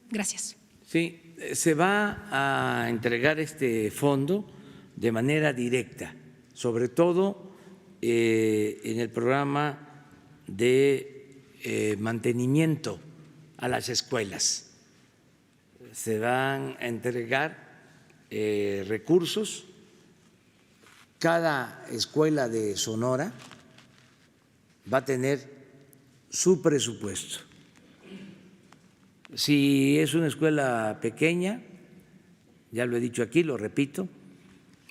I: Gracias.
C: Sí, se va a entregar este fondo de manera directa, sobre todo en el programa de mantenimiento a las escuelas. Se van a entregar recursos. Cada escuela de Sonora va a tener su presupuesto. Si es una escuela pequeña, ya lo he dicho aquí, lo repito,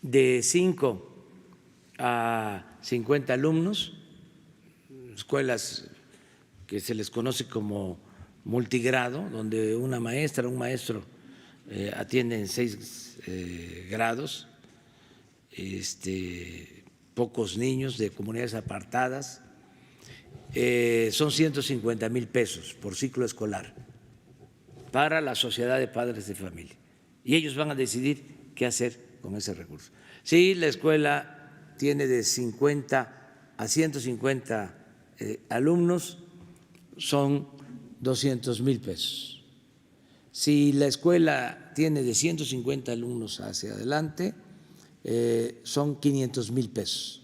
C: de 5 a 50 alumnos, escuelas que se les conoce como multigrado, donde una maestra, un maestro atienden 6 grados, pocos niños de comunidades apartadas, son 150,000 pesos por ciclo escolar para la Sociedad de Padres de Familia, y ellos van a decidir qué hacer con ese recurso. Si la escuela tiene de 50 a 150 alumnos, son 200,000 pesos. Si la escuela tiene de 150 alumnos hacia adelante, son 500,000 pesos.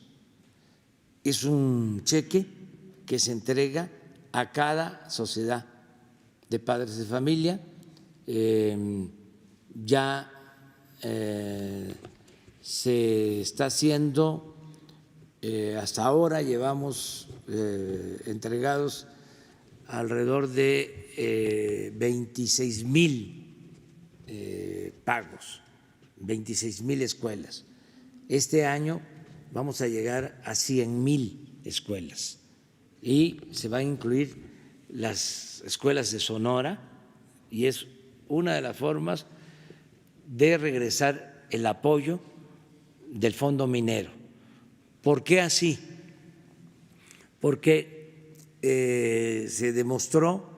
C: Es un cheque que se entrega a cada sociedad de padres de familia. Ya se está haciendo, hasta ahora llevamos entregados alrededor de 26,000 pagos, 26,000 escuelas. Este año vamos a llegar a 100,000 escuelas y se van a incluir las escuelas de Sonora, y es una de las formas de regresar el apoyo del fondo minero. ¿Por qué así? Porque se demostró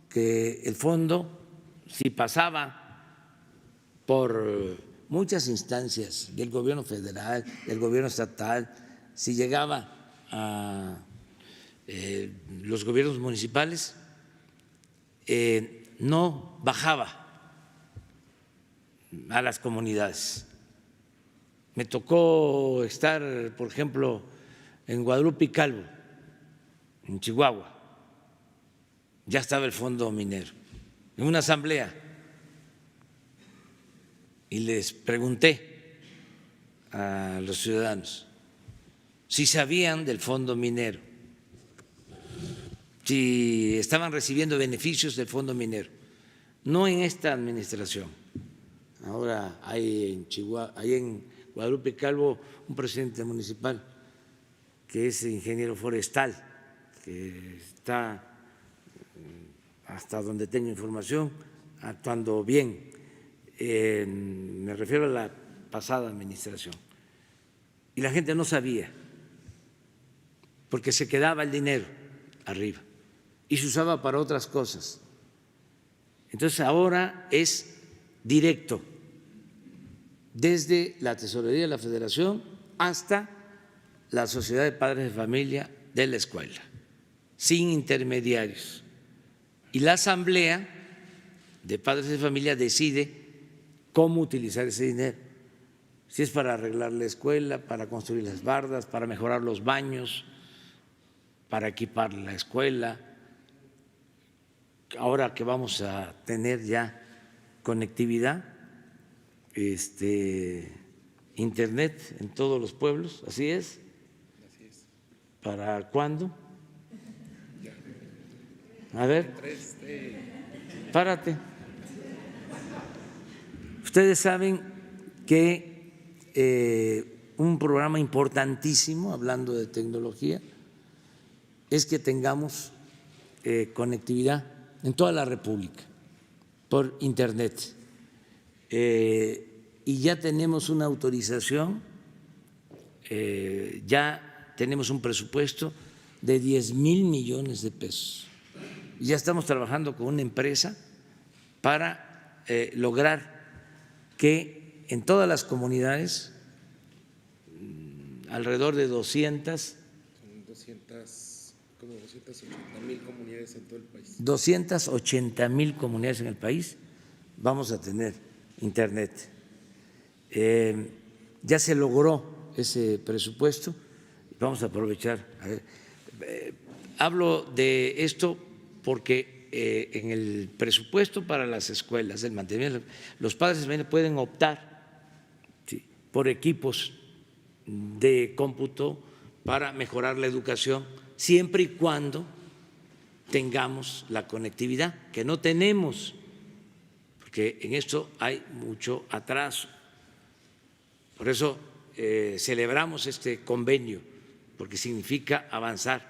C: que el fondo, si pasaba por muchas instancias del gobierno federal, del gobierno estatal, si llegaba a los gobiernos municipales, no bajaba a las comunidades. Me tocó estar, por ejemplo, en Guadalupe y Calvo, en Chihuahua, ya estaba el fondo minero, en una asamblea, y les pregunté a los ciudadanos si sabían del fondo minero, si estaban recibiendo beneficios del fondo minero. No en esta administración. Ahora hay en Chihuahua, hay en Guadalupe y Calvo un presidente municipal que es ingeniero forestal, que está, hasta donde tengo información, actuando bien. Me refiero a la pasada administración. Y la gente no sabía, porque se quedaba el dinero arriba y se usaba para otras cosas. Entonces ahora es directo, desde la Tesorería de la Federación hasta la Sociedad de Padres de Familia de la escuela, sin intermediarios. Y la Asamblea de Padres de Familia decide cómo utilizar ese dinero, si es para arreglar la escuela, para construir las bardas, para mejorar los baños, para equipar la escuela. Ahora que vamos a tener ya conectividad, internet en todos los pueblos, ¿así es? ¿Para cuándo? A ver, párate. Ustedes saben que un programa importantísimo, hablando de tecnología, es que tengamos conectividad en toda la República por internet. Y ya tenemos una autorización, ya tenemos un presupuesto de 10,000 millones de pesos. Y ya estamos trabajando con una empresa para lograr que en todas las comunidades, alrededor de 280,000 comunidades en todo el país. 280,000 comunidades en el país vamos a tener internet. Ya se logró ese presupuesto, vamos a aprovechar. Hablo de esto porque en el presupuesto para las escuelas, el mantenimiento, los padres también pueden optar por equipos de cómputo para mejorar la educación, siempre y cuando tengamos la conectividad, que no tenemos, porque en esto hay mucho atraso. Por eso celebramos este convenio, porque significa avanzar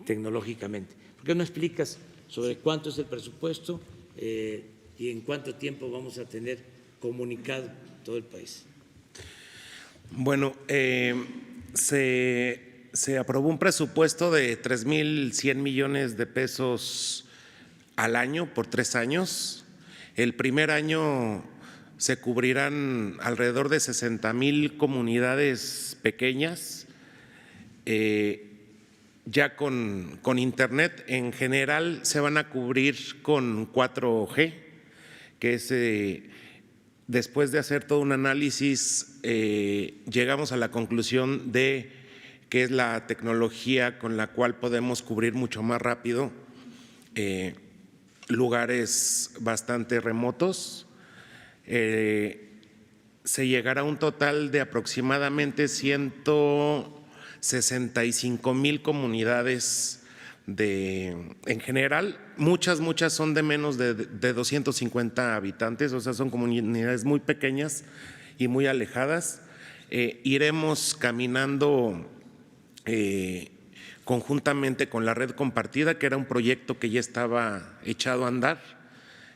C: tecnológicamente. ¿Por qué no explicas sobre cuánto es el presupuesto y en cuánto tiempo vamos a tener comunicado todo el país?
A: Bueno, se aprobó un presupuesto de 3,100 millones de pesos al año por 3 años. El primer año se cubrirán alrededor de 60,000 comunidades pequeñas, ya con internet. En general se van a cubrir con 4G, que es después de hacer todo un análisis, llegamos a la conclusión de que es la tecnología con la cual podemos cubrir mucho más rápido lugares bastante remotos. Se llegará a un total de aproximadamente 165,000 comunidades en general. Muchas son de menos de 250 habitantes, o sea, son comunidades muy pequeñas y muy alejadas. Iremos caminando conjuntamente con la red compartida, que era un proyecto que ya estaba echado a andar.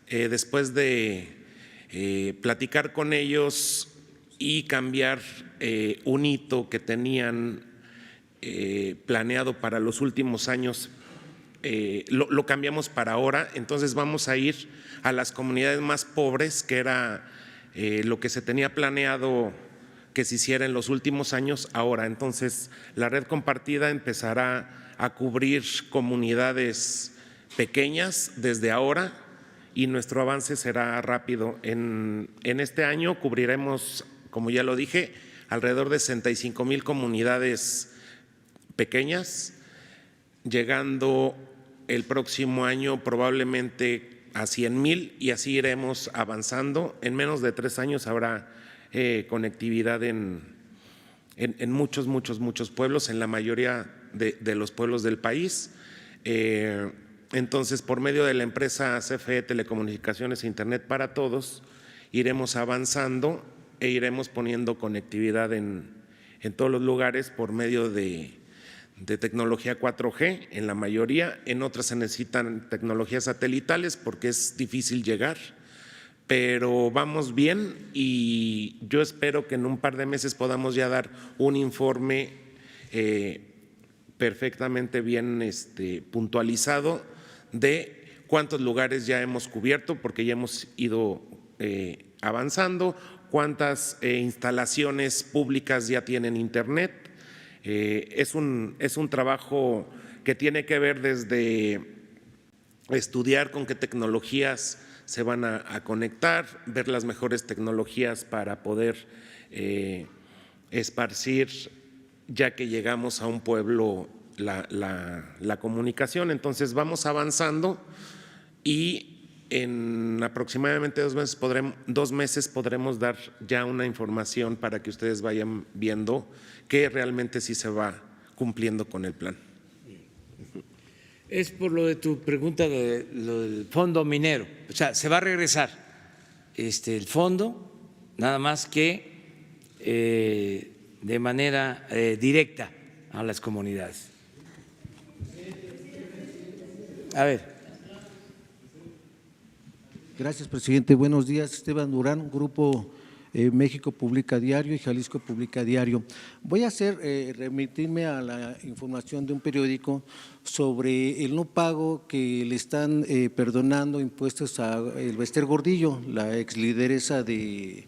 A: Después de platicar con ellos y cambiar un hito que tenían planeado para los últimos años, lo cambiamos para ahora. Entonces vamos a ir a las comunidades más pobres, que era lo que se tenía planeado que se hiciera en los últimos años ahora. Entonces la red compartida empezará a cubrir comunidades pequeñas desde ahora y nuestro avance será rápido. En este año cubriremos, como ya lo dije, alrededor de 65,000 comunidades pequeñas, llegando el próximo año probablemente a 100,000, y así iremos avanzando. En menos de 3 años habrá conectividad en muchos pueblos, en la mayoría de los pueblos del país. Entonces, por medio de la empresa CFE Telecomunicaciones e Internet para Todos, iremos avanzando e iremos poniendo conectividad en todos los lugares por medio de tecnología 4G, en la mayoría. En otras se necesitan tecnologías satelitales porque es difícil llegar, pero vamos bien y yo espero que en un par de meses podamos ya dar un informe perfectamente bien puntualizado de cuántos lugares ya hemos cubierto, porque ya hemos ido avanzando, cuántas instalaciones públicas ya tienen internet. Es un trabajo que tiene que ver desde estudiar con qué tecnologías se van a conectar, ver las mejores tecnologías para poder esparcir, ya que llegamos a un pueblo, la comunicación. Entonces vamos avanzando y en aproximadamente 2 meses podremos dar ya una información para que ustedes vayan viendo que realmente sí se va cumpliendo con el plan.
C: Es por lo de tu pregunta de lo del fondo minero. O sea, se va a regresar el fondo, nada más que de manera directa a las comunidades. A ver.
J: Gracias, presidente. Buenos días. Esteban Durán, Grupo México Publica Diario y Jalisco Publica Diario. Voy a remitirme a la información de un periódico sobre el no pago que le están perdonando impuestos a Elbester Gordillo, la ex lideresa de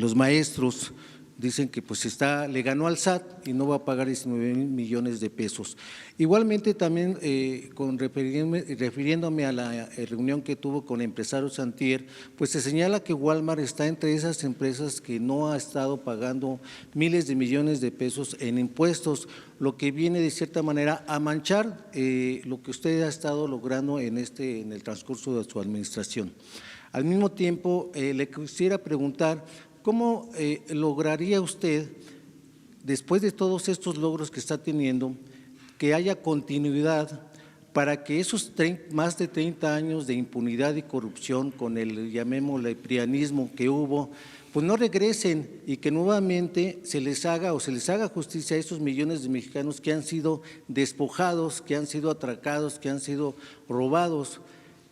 J: los maestros. Dicen que pues le ganó al SAT y no va a pagar 19 millones de pesos. Igualmente también refiriéndome a la reunión que tuvo con empresarios antier, pues se señala que Walmart está entre esas empresas que no ha estado pagando miles de millones de pesos en impuestos, lo que viene de cierta manera a manchar lo que usted ha estado logrando en el transcurso de su administración. Al mismo tiempo, le quisiera preguntar, ¿cómo lograría usted, después de todos estos logros que está teniendo, que haya continuidad para que esos más de 30 años de impunidad y corrupción con llamémosle prianismo que hubo, pues no regresen y que nuevamente se les haga justicia a esos millones de mexicanos que han sido despojados, que han sido atracados, que han sido robados?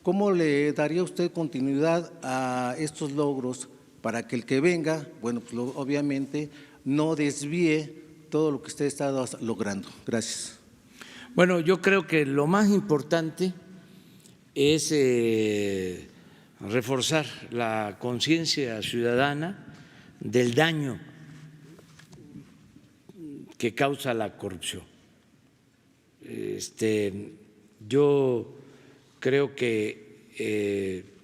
J: ¿Cómo le daría usted continuidad a estos logros para que el que venga, bueno, pues obviamente no desvíe todo lo que usted ha estado logrando? Gracias.
C: Bueno, yo creo que lo más importante es reforzar la conciencia ciudadana del daño que causa la corrupción. Yo creo que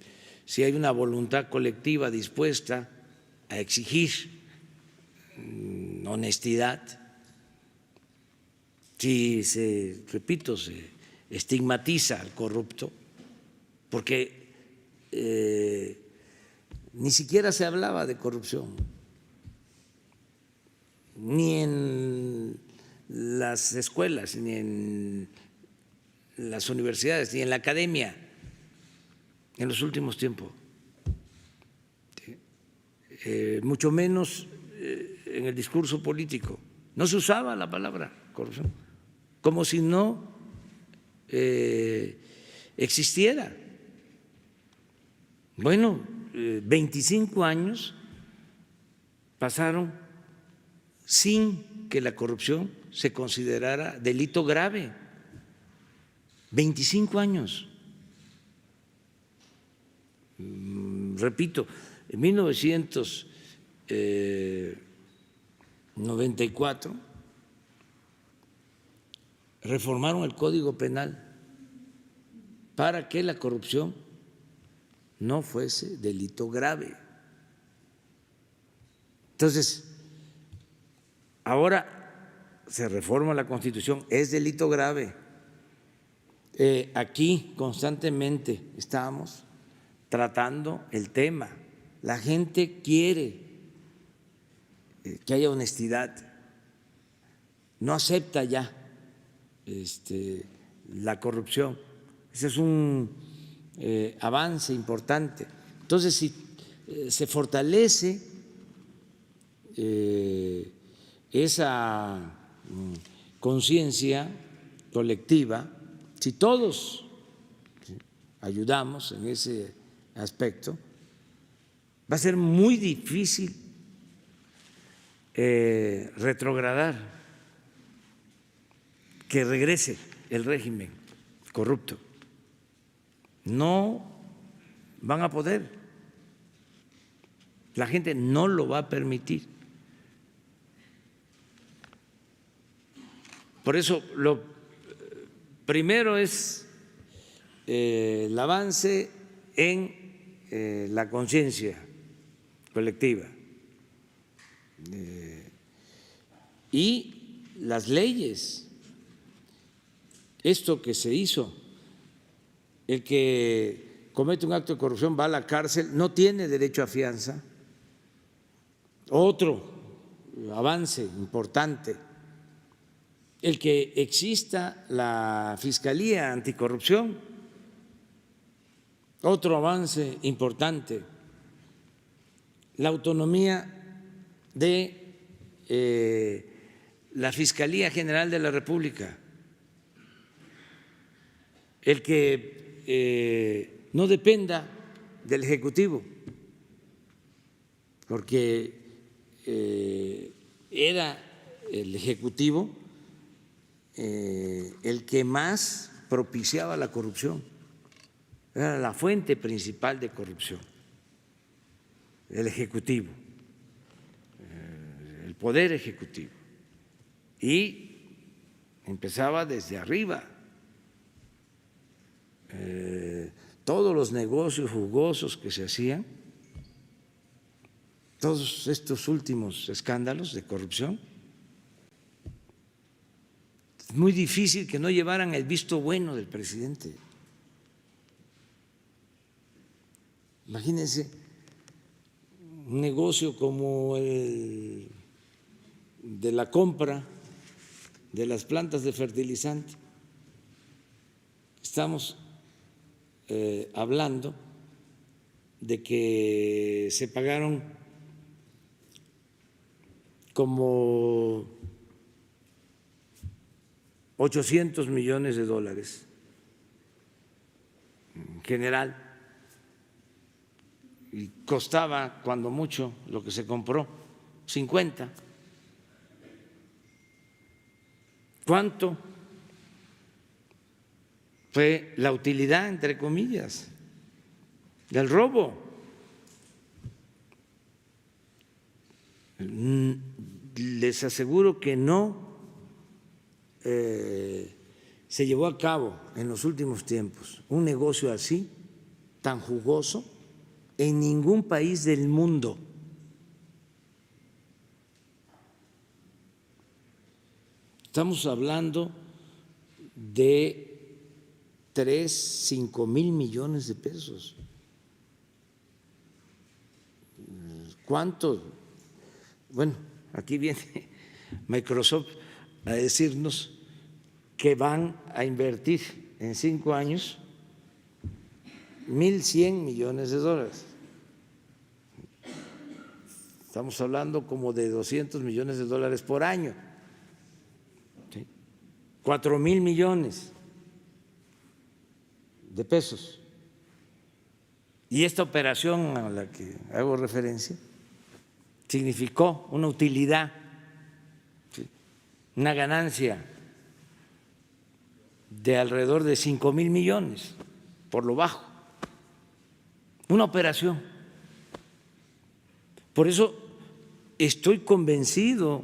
C: si hay una voluntad colectiva dispuesta a exigir honestidad, si se estigmatiza al corrupto, porque ni siquiera se hablaba de corrupción, ni en las escuelas, ni en las universidades, ni en la academia, en los últimos tiempos, mucho menos en el discurso político. No se usaba la palabra corrupción, como si no existiera. Bueno, 25 años pasaron sin que la corrupción se considerara delito grave. 25 años. Repito, en 1994 reformaron el Código Penal para que la corrupción no fuese delito grave. Entonces, ahora se reforma la Constitución, es delito grave. Aquí constantemente estamos tratando el tema. La gente quiere que haya honestidad, no acepta ya la corrupción. Ese es un avance importante. Entonces, si se fortalece esa conciencia colectiva, si todos ayudamos en ese aspecto, va a ser muy difícil retrogradar, que regrese el régimen corrupto. No van a poder, La gente no lo va a permitir. Por eso lo primero es el avance en la conciencia colectiva y las leyes. Esto que se hizo, el que comete un acto de corrupción va a la cárcel, no tiene derecho a fianza. Otro avance importante, el que exista la Fiscalía Anticorrupción, otro avance importante, la autonomía de la Fiscalía General de la República, el que no dependa del Ejecutivo, porque era el Ejecutivo el que más propiciaba la corrupción, era la fuente principal de corrupción, el Ejecutivo, el Poder Ejecutivo, y empezaba desde arriba. Todos los negocios jugosos que se hacían, todos estos últimos escándalos de corrupción, es muy difícil que no llevaran el visto bueno del presidente. Imagínense un negocio como el de la compra de las plantas de fertilizante. Estamos hablando de que se pagaron como 800 millones de dólares en general, y costaba cuando mucho lo que se compró 50. ¿Cuánto fue la utilidad, entre comillas, del robo? Les aseguro que no se llevó a cabo en los últimos tiempos un negocio así, tan jugoso, en ningún país del mundo. Estamos hablando de 5 mil millones de pesos. ¿Cuánto? Bueno, aquí viene Microsoft a decirnos que van a invertir en 5 años 1.100 millones de dólares. Estamos hablando como de 200 millones de dólares por año. 4.000 millones de pesos. Y esta operación a la que hago referencia significó una utilidad, una ganancia de alrededor de 5.000 millones, por lo bajo. Una operación. Por eso estoy convencido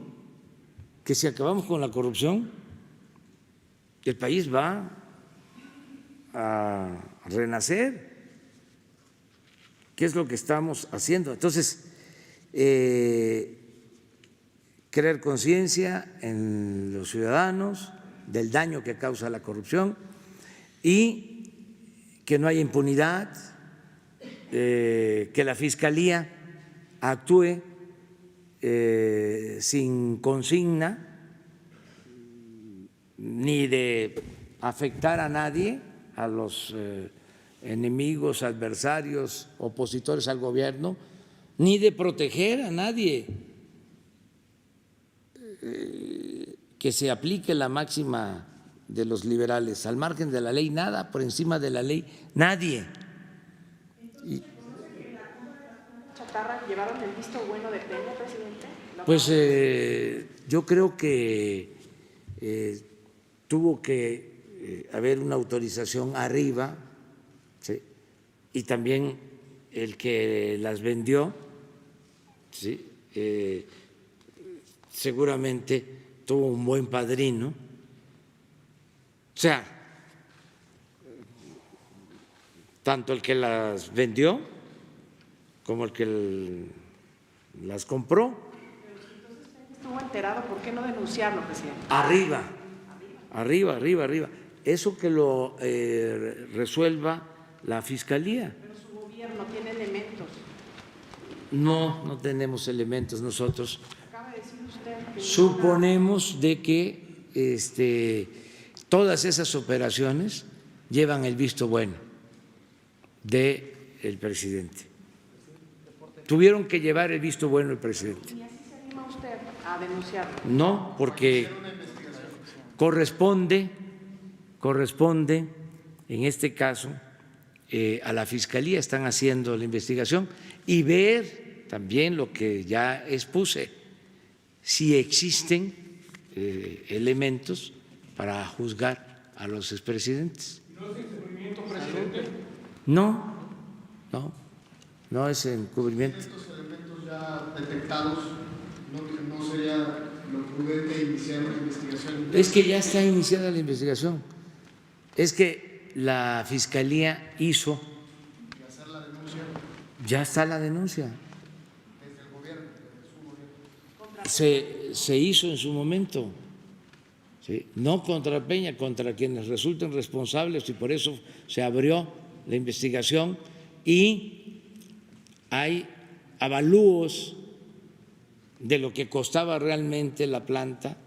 C: que si acabamos con la corrupción, el país va a renacer. ¿Qué es lo que estamos haciendo? Entonces, crear conciencia en los ciudadanos del daño que causa la corrupción y que no haya impunidad, que la Fiscalía actúe sin consigna ni de afectar a nadie, a los enemigos, adversarios, opositores al gobierno, ni de proteger a nadie, que se aplique la máxima de los liberales, al margen de la ley nada, por encima de la ley nadie.
H: ¿Llevaron el visto bueno de Peña, presidente?
C: Pues yo creo que tuvo que haber una autorización arriba, ¿sí? Y también el que las vendió ¿sí? Seguramente tuvo un buen padrino. O sea, tanto el que las vendió como el que las compró.
K: ¿Estuvo enterado? ¿Por qué no denunciarlo, presidente?
C: Arriba. Eso que lo resuelva la Fiscalía.
K: Pero su gobierno tiene elementos.
C: No tenemos elementos nosotros.
K: Acaba de decir usted que
C: Suponemos de que todas esas operaciones llevan el visto bueno del presidente. Tuvieron que llevar el visto bueno del presidente.
K: ¿Y así se anima usted a denunciarlo?
C: No, porque corresponde en este caso a la Fiscalía, están haciendo la investigación y ver también lo que ya expuse, si existen elementos para juzgar a los expresidentes.
D: ¿No es encubrimiento, presidente?
C: No es encubrimiento.
L: Estos elementos ya detectados, ¿no sería lo prudente iniciar una investigación?
C: Es que ya está iniciada la investigación. Es que la Fiscalía hizo.
L: ¿Y hacer la denuncia?
C: Ya está la denuncia.
L: Desde el gobierno, desde su gobierno.
C: Se hizo en su momento. ¿Sí? No contra Peña, contra quienes resulten responsables, y por eso se abrió la investigación y hay avalúos de lo que costaba realmente la planta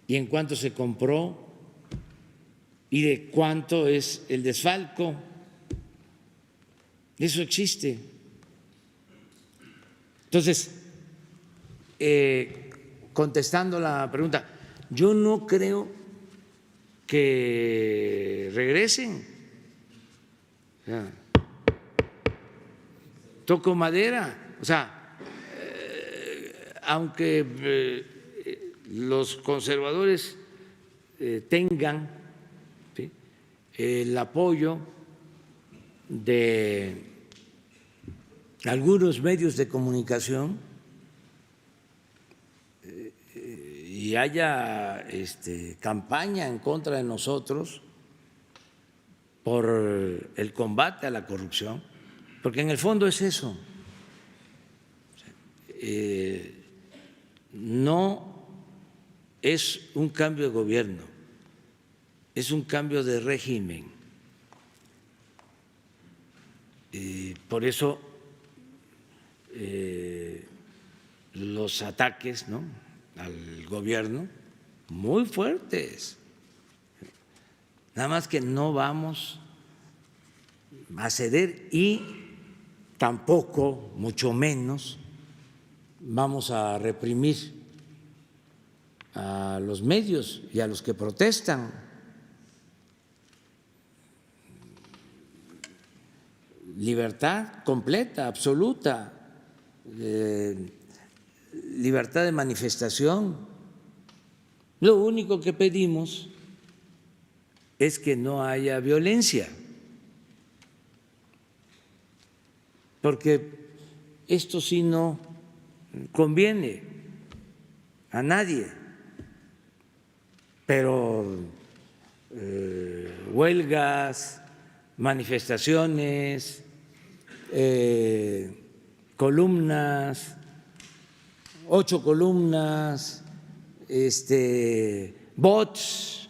C: y en cuánto se compró y de cuánto es el desfalco. Eso existe. Entonces, contestando la pregunta, yo no creo que regresen. O sea, toco madera. O sea, aunque los conservadores tengan, ¿sí?, el apoyo de algunos medios de comunicación y haya campaña en contra de nosotros por el combate a la corrupción, porque en el fondo es eso. No es un cambio de gobierno, es un cambio de régimen. Por eso los ataques, ¿no?, al gobierno muy fuertes. Nada más que no vamos a ceder y tampoco, mucho menos, vamos a reprimir a los medios y a los que protestan. Libertad completa, absoluta, libertad de manifestación. Lo único que pedimos es que no haya violencia, porque esto sí no conviene a nadie, pero huelgas, manifestaciones, columnas, 8 columnas, bots,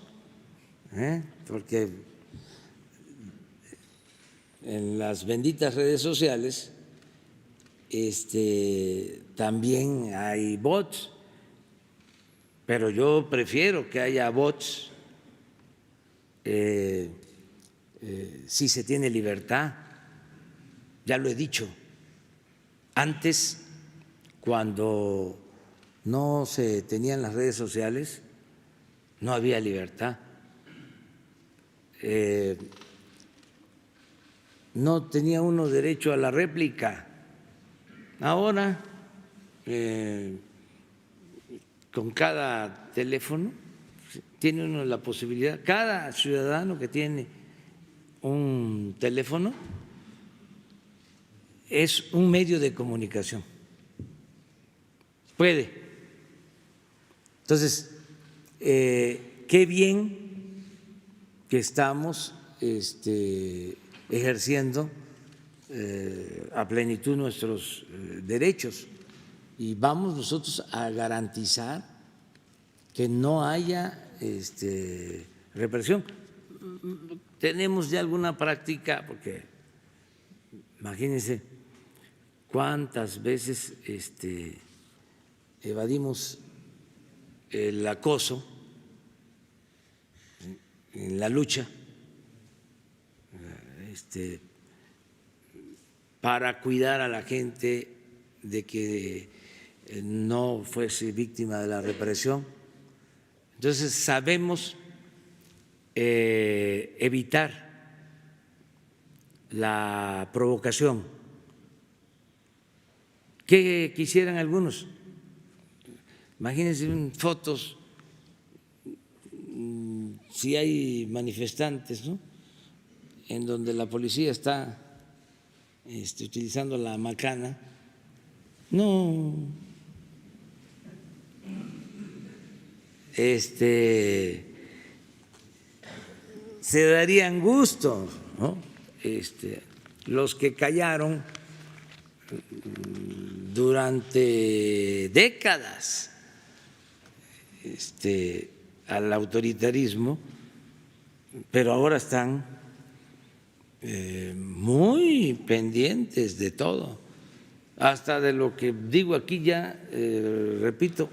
C: porque en las benditas redes sociales también hay bots, pero yo prefiero que haya bots si se tiene libertad. Ya lo he dicho, antes, cuando no se tenían las redes sociales, no había libertad. No tenía uno derecho a la réplica. Ahora, con cada teléfono, tiene uno la posibilidad, cada ciudadano que tiene un teléfono es un medio de comunicación. puede. Entonces, qué bien que estamos ejerciendo a plenitud nuestros derechos y vamos nosotros a garantizar que no haya represión. Tenemos ya alguna práctica, porque imagínense cuántas veces evadimos el acoso en la lucha para cuidar a la gente de que no fuese víctima de la represión. Entonces sabemos evitar la provocación. ¿Qué quisieran algunos? Imagínense fotos, si hay manifestantes, ¿no?, en donde la policía está utilizando la macana. No, se darían gusto, ¿no? Los que callaron durante décadas al autoritarismo, pero ahora están muy pendientes de todo, hasta de lo que digo aquí ya, repito,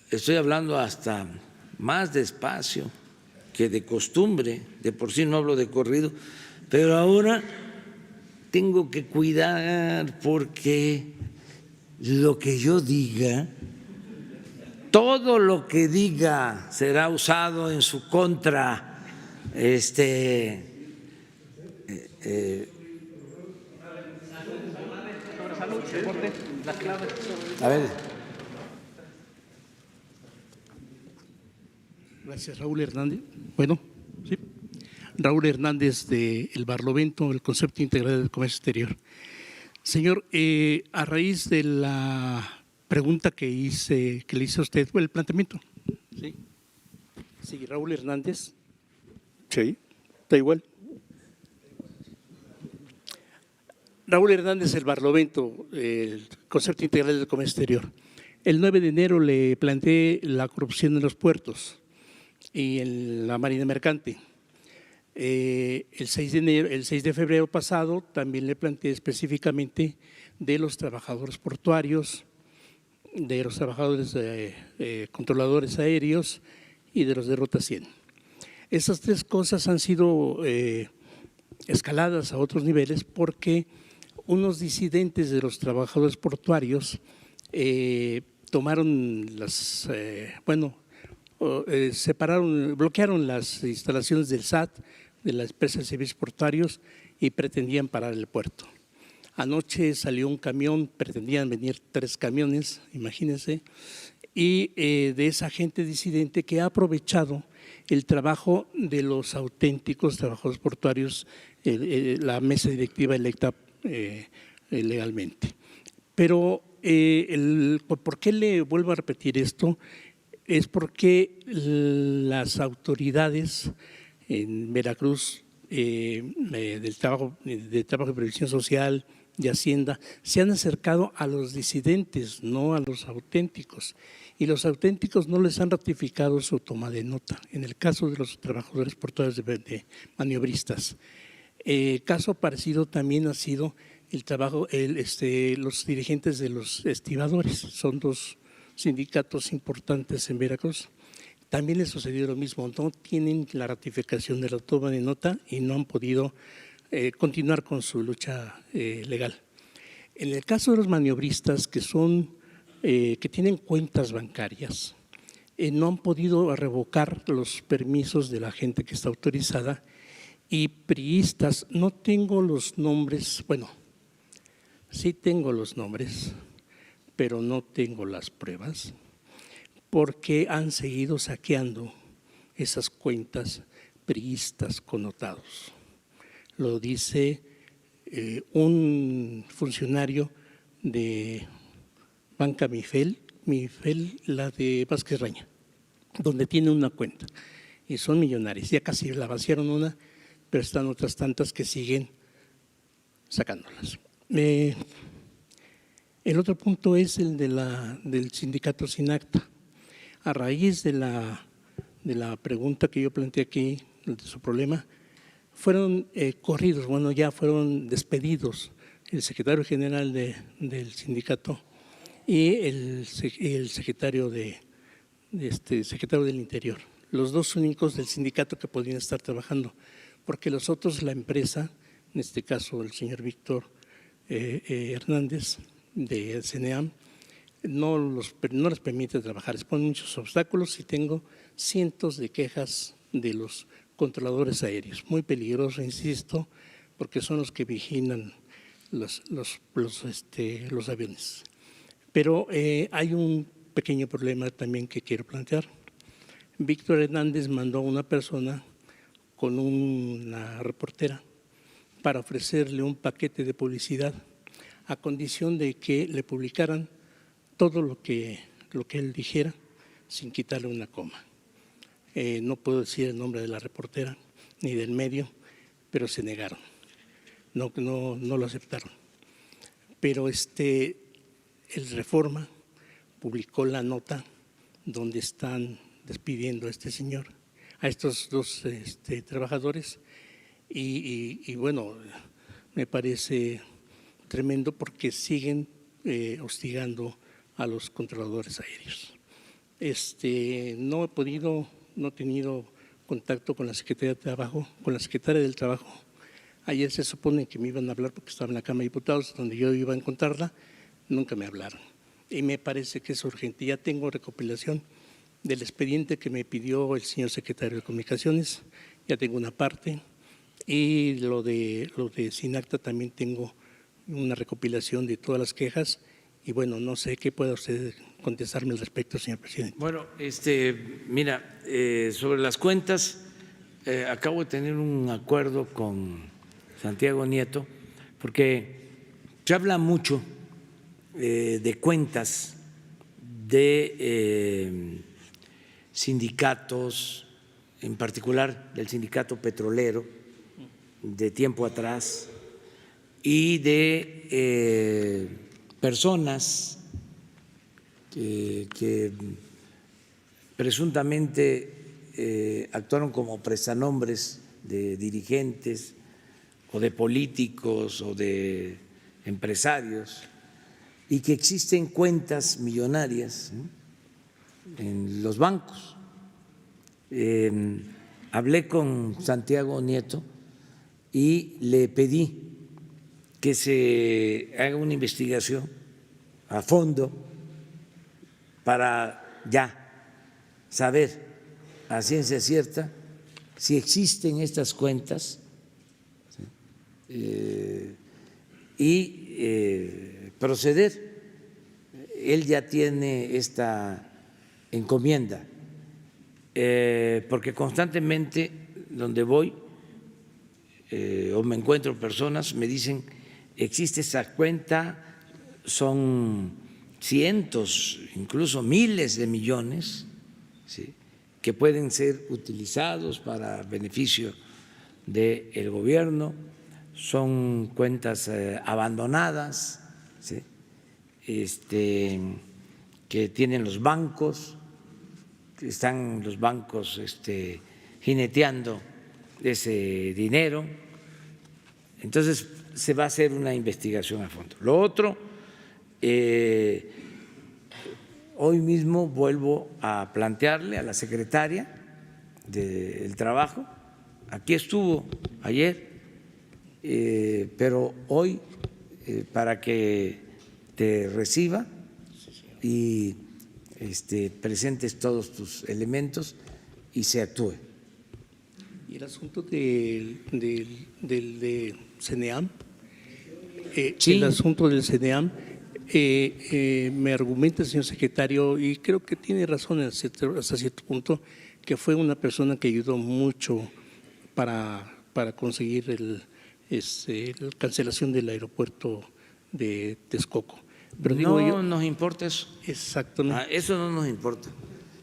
C: estoy hablando hasta más despacio que de costumbre, de por sí no hablo de corrido, pero ahora tengo que cuidar porque lo que yo diga, todo lo que diga será usado en su contra. A ver.
M: Gracias, Raúl Hernández. Bueno, sí. Raúl Hernández de El Barlovento, el Concepto Integral del Comercio Exterior. Señor, a raíz de la pregunta que le hice a usted, el planteamiento. Sí. Sí, Raúl Hernández. Sí, está igual. Raúl Hernández, El Barlovento, el Concepto Integral del Comercio Exterior. El 9 de enero le planteé la corrupción en los puertos y en la marina mercante. El 6 de febrero pasado también le planteé específicamente de los trabajadores portuarios, de los trabajadores controladores aéreos y de los de Ruta 100. Esas tres cosas han sido escaladas a otros niveles porque unos disidentes de los trabajadores portuarios tomaron bloquearon las instalaciones del SAT, de la empresa de servicios portuarios, y pretendían parar el puerto. Anoche salió un camión, pretendían venir 3 camiones, imagínense, y de esa gente disidente que ha aprovechado el trabajo de los auténticos trabajadores portuarios, la mesa directiva electa legalmente. Pero ¿por qué le vuelvo a repetir esto? Es porque las autoridades en Veracruz de Trabajo y Previsión Social, de Hacienda, se han acercado a los disidentes, no a los auténticos. Y los auténticos no les han ratificado su toma de nota. En el caso de los trabajadores portuarios de maniobristas. Caso parecido también ha sido el trabajo, los dirigentes de los estibadores. Son 2 sindicatos importantes en Veracruz. También les sucedió lo mismo, no tienen la ratificación de la toma de nota y no han podido continuar con su lucha legal. En el caso de los maniobristas que tienen cuentas bancarias, no han podido revocar los permisos de la gente que está autorizada, y priistas, no tengo los nombres, bueno, sí tengo los nombres, pero no tengo las pruebas, porque han seguido saqueando esas cuentas priistas connotados. Lo dice un funcionario de Banca Mifel, la de Vázquez Raña, donde tiene una cuenta y son millonarios. Ya casi la vaciaron una, pero están otras tantas que siguen sacándolas. El otro punto es el del sindicato Sinacta. A raíz de la pregunta que yo planteé aquí, de su problema, fueron corridos, bueno, ya fueron despedidos el secretario general del sindicato y el secretario secretario del Interior, los dos únicos del sindicato que podían estar trabajando, porque los otros, la empresa, en este caso el señor Víctor Hernández de CNEAM, no les permite trabajar, les ponen muchos obstáculos y tengo cientos de quejas de los controladores aéreos, muy peligroso, insisto, porque son los que vigilan los aviones. Pero hay un pequeño problema también que quiero plantear. Víctor Hernández mandó a una persona con una reportera para ofrecerle un paquete de publicidad a condición de que le publicaran todo lo que él dijera sin quitarle una coma. No puedo decir el nombre de la reportera ni del medio, pero se negaron, no lo aceptaron. Pero el Reforma publicó la nota donde están despidiendo a este señor, a estos dos trabajadores, y bueno, me parece tremendo porque siguen hostigando a los controladores aéreos. No he tenido contacto con la Secretaría de Trabajo, con la Secretaria del Trabajo. Ayer se supone que me iban a hablar porque estaba en la Cámara de Diputados, donde yo iba a encontrarla, nunca me hablaron. Y me parece que es urgente. Ya tengo recopilación del expediente que me pidió el señor secretario de Comunicaciones, ya tengo una parte, y lo de Sinacta también tengo una recopilación de todas las quejas, y bueno, no sé qué pueda usted contestarme al respecto, señor presidente.
C: Bueno, mira, sobre las cuentas, acabo de tener un acuerdo con Santiago Nieto, porque se habla mucho de cuentas de sindicatos, en particular del sindicato petrolero de tiempo atrás, y de personas que presuntamente actuaron como prestanombres de dirigentes o de políticos o de empresarios, y que existen cuentas millonarias en los bancos. Hablé con Santiago Nieto y le pedí que se haga una investigación a fondo para ya saber a ciencia cierta si existen estas cuentas y proceder. Él ya tiene esta encomienda, porque constantemente donde voy o me encuentro personas me dicen: existe esa cuenta, son cientos, incluso miles de millones, ¿sí?, que pueden ser utilizados para beneficio del gobierno, son cuentas abandonadas, ¿sí?, que tienen los bancos, están los bancos jineteando ese dinero. Entonces se va a hacer una investigación a fondo. Lo otro, hoy mismo vuelvo a plantearle a la secretaria del Trabajo, aquí estuvo ayer, pero hoy para que te reciba y presentes todos tus elementos y se actúe.
M: Y el asunto de CNEAM,
C: Sí.
M: El asunto del CNEAM, me argumenta el señor secretario, y creo que tiene razón hasta cierto punto, que fue una persona que ayudó mucho para conseguir la cancelación del aeropuerto de Texcoco. Pero digo
C: no
M: yo,
C: nos importa eso.
M: exactamente,
C: Eso no nos importa.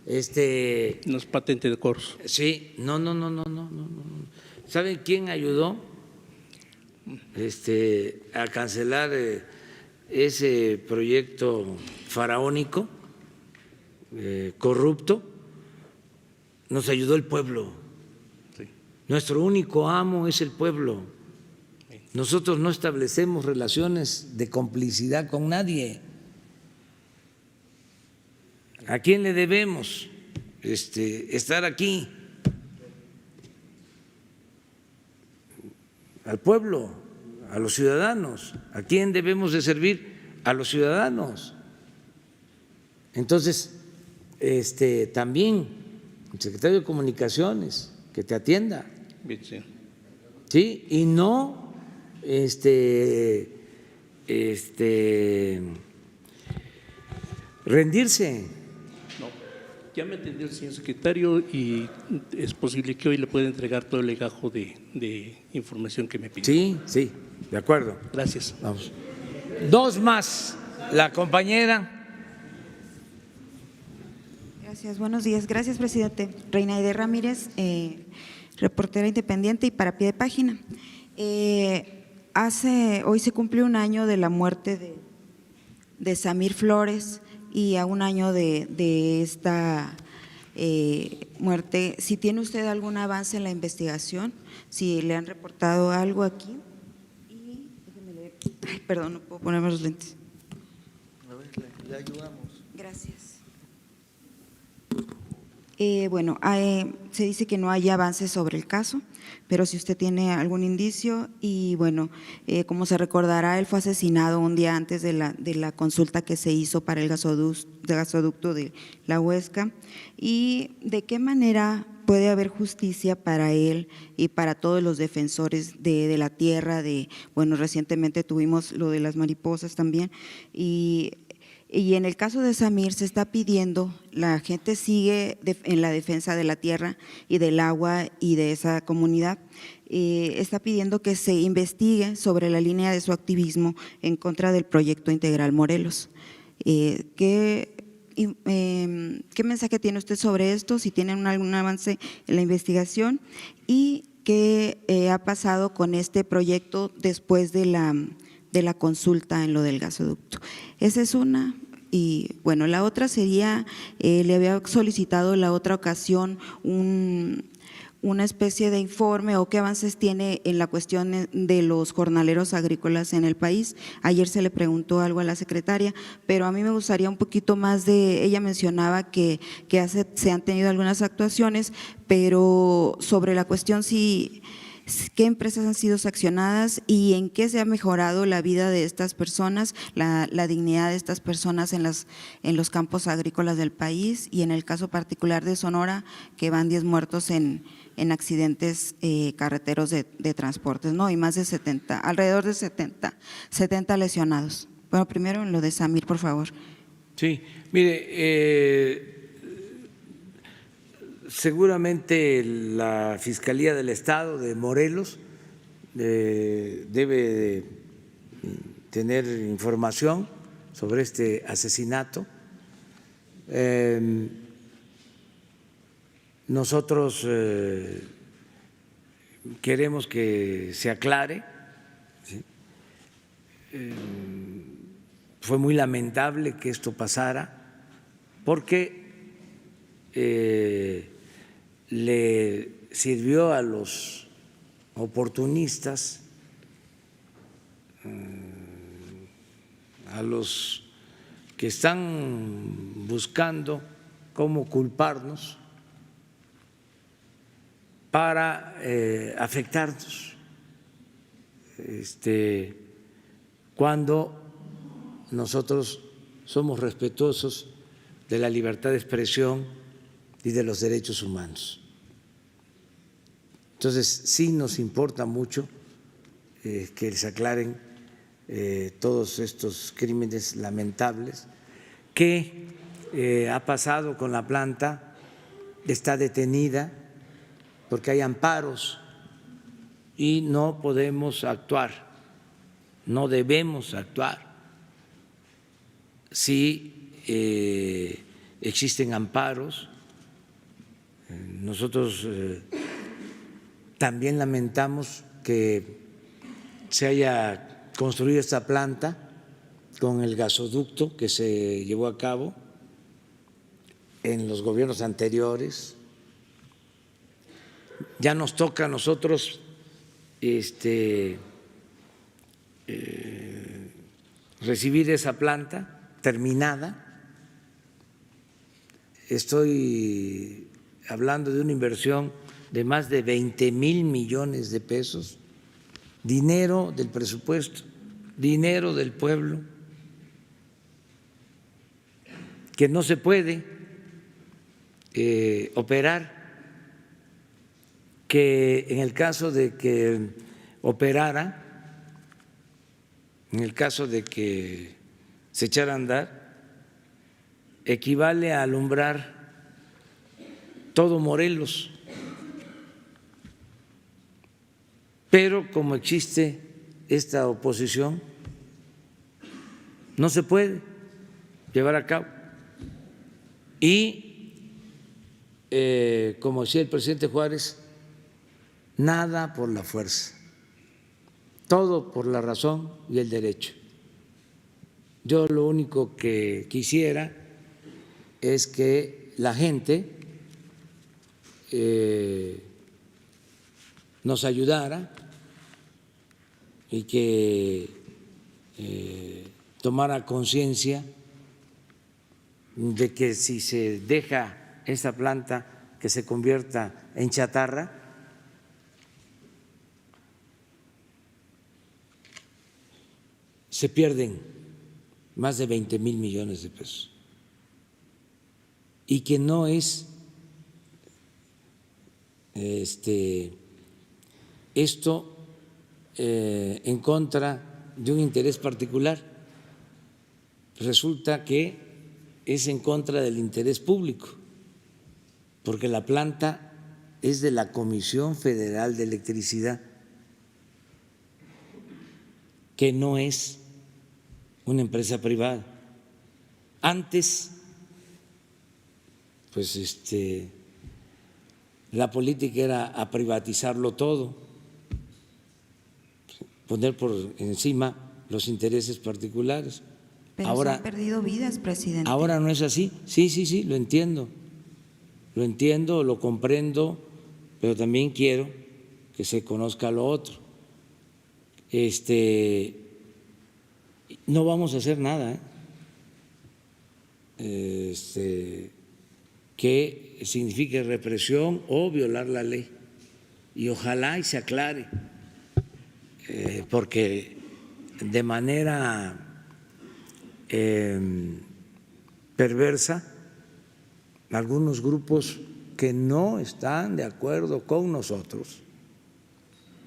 M: no es patente de corso.
C: Sí, no. ¿Saben quién ayudó a cancelar ese proyecto faraónico, corrupto? Nos ayudó el pueblo.
M: Sí.
C: Nuestro único amo es el pueblo. Nosotros no establecemos relaciones de complicidad con nadie. ¿A quién le debemos estar aquí? Al pueblo, a los ciudadanos. ¿A quién debemos de servir? A los ciudadanos. Entonces, también el secretario de Comunicaciones, que te atienda.
M: Bien, sí.
C: Sí, y no rendirse.
M: No, ya me atendió el señor secretario y es posible que hoy le pueda entregar todo el legajo de información que me pidió.
C: Sí, de acuerdo.
M: Gracias.
C: Vamos. Dos más. La compañera.
N: Gracias, buenos días. Gracias, presidente. Reinaide Ramírez, reportera independiente y para pie de página. Hoy se cumplió un año de la muerte de Samir Flores y a un año de esta muerte. Si tiene usted algún avance en la investigación, si le han reportado algo aquí. Y déjeme leer. Ay, perdón, no puedo ponerme los lentes.
J: A ver, le ayudamos.
N: Gracias. Se dice que no hay avances sobre el caso, pero si usted tiene algún indicio y bueno, como se recordará, él fue asesinado un día antes de la consulta que se hizo para el gasoducto de La Huesca. ¿Y de qué manera puede haber justicia para él y para todos los defensores de la tierra? Recientemente tuvimos lo de las mariposas también y en el caso de Samir se está pidiendo, la gente sigue en la defensa de la tierra y del agua y de esa comunidad, está pidiendo que se investigue sobre la línea de su activismo en contra del proyecto integral Morelos. ¿Qué mensaje tiene usted sobre esto? Si tienen algún avance en la investigación y qué ha pasado con este proyecto después de la consulta en lo del gasoducto. Esa es una. Y bueno, la otra sería, le había solicitado la otra ocasión una especie de informe o qué avances tiene en la cuestión de los jornaleros agrícolas en el país. Ayer se le preguntó algo a la secretaria, pero a mí me gustaría un poquito más ella mencionaba que se han tenido algunas actuaciones, pero sobre la cuestión qué empresas han sido sancionadas y en qué se ha mejorado la vida de estas personas, la dignidad de estas personas en los campos agrícolas del país y en el caso particular de Sonora, que van 10 muertos en accidentes carreteros de transportes, ¿no? Y más de alrededor de 70 lesionados. Bueno, primero en lo de Samir, por favor.
C: Sí, mire, seguramente la Fiscalía del Estado de Morelos debe tener información sobre este asesinato. Nosotros queremos que se aclare. ¿Sí? Fue muy lamentable que esto pasara porque le sirvió a los oportunistas, a los que están buscando cómo culparnos para afectarnos cuando nosotros somos respetuosos de la libertad de expresión y de los derechos humanos. Entonces, sí nos importa mucho que se aclaren todos estos crímenes lamentables. ¿Qué ha pasado con la planta? Está detenida porque hay amparos y no podemos actuar, no debemos actuar sí existen amparos. Nosotros también lamentamos que se haya construido esta planta con el gasoducto que se llevó a cabo en los gobiernos anteriores. Ya nos toca a nosotros recibir esa planta terminada. Estoy hablando de una inversión de más de 20,000 millones de pesos, dinero del presupuesto, dinero del pueblo, que no se puede operar, que en el caso de que operara, en el caso de que se echara a andar, equivale a alumbrar todo Morelos. Pero como existe esta oposición, no se puede llevar a cabo. Y como decía el presidente Juárez, nada por la fuerza, todo por la razón y el derecho. Yo lo único que quisiera es que la gente nos ayudara y que tomara conciencia de que si se deja esa planta que se convierta en chatarra, se pierden más de 20,000 millones de pesos y que no es esto en contra de un interés particular. Resulta que es en contra del interés público, porque la planta es de la Comisión Federal de Electricidad, que no es una empresa privada. Antes, pues la política era a privatizarlo todo, poner por encima los intereses particulares.
N: Pero
C: ahora
N: se han perdido vidas, presidente.
C: Ahora no es así. Sí, lo entiendo, lo comprendo, pero también quiero que se conozca lo otro. No vamos a hacer nada que signifique represión o violar la ley. Y ojalá y se aclare, porque de manera perversa algunos grupos que no están de acuerdo con nosotros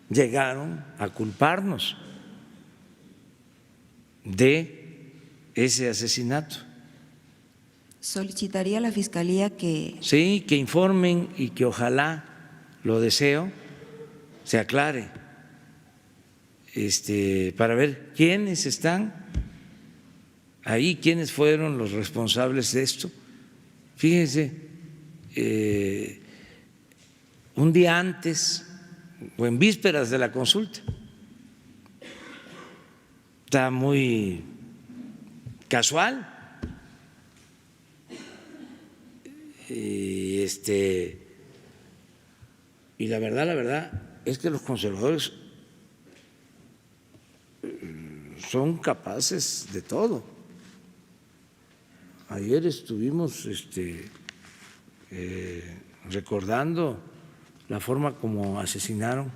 C: llegaron a culparnos de ese asesinato.
N: Solicitaría a la Fiscalía que…
C: Sí, que informen y que ojalá, lo deseo, se aclare, para ver quiénes están ahí, quiénes fueron los responsables de esto. Fíjense, un día antes o en vísperas de la consulta, está muy casual. Y la verdad es que los conservadores son capaces de todo. Ayer estuvimos recordando la forma como asesinaron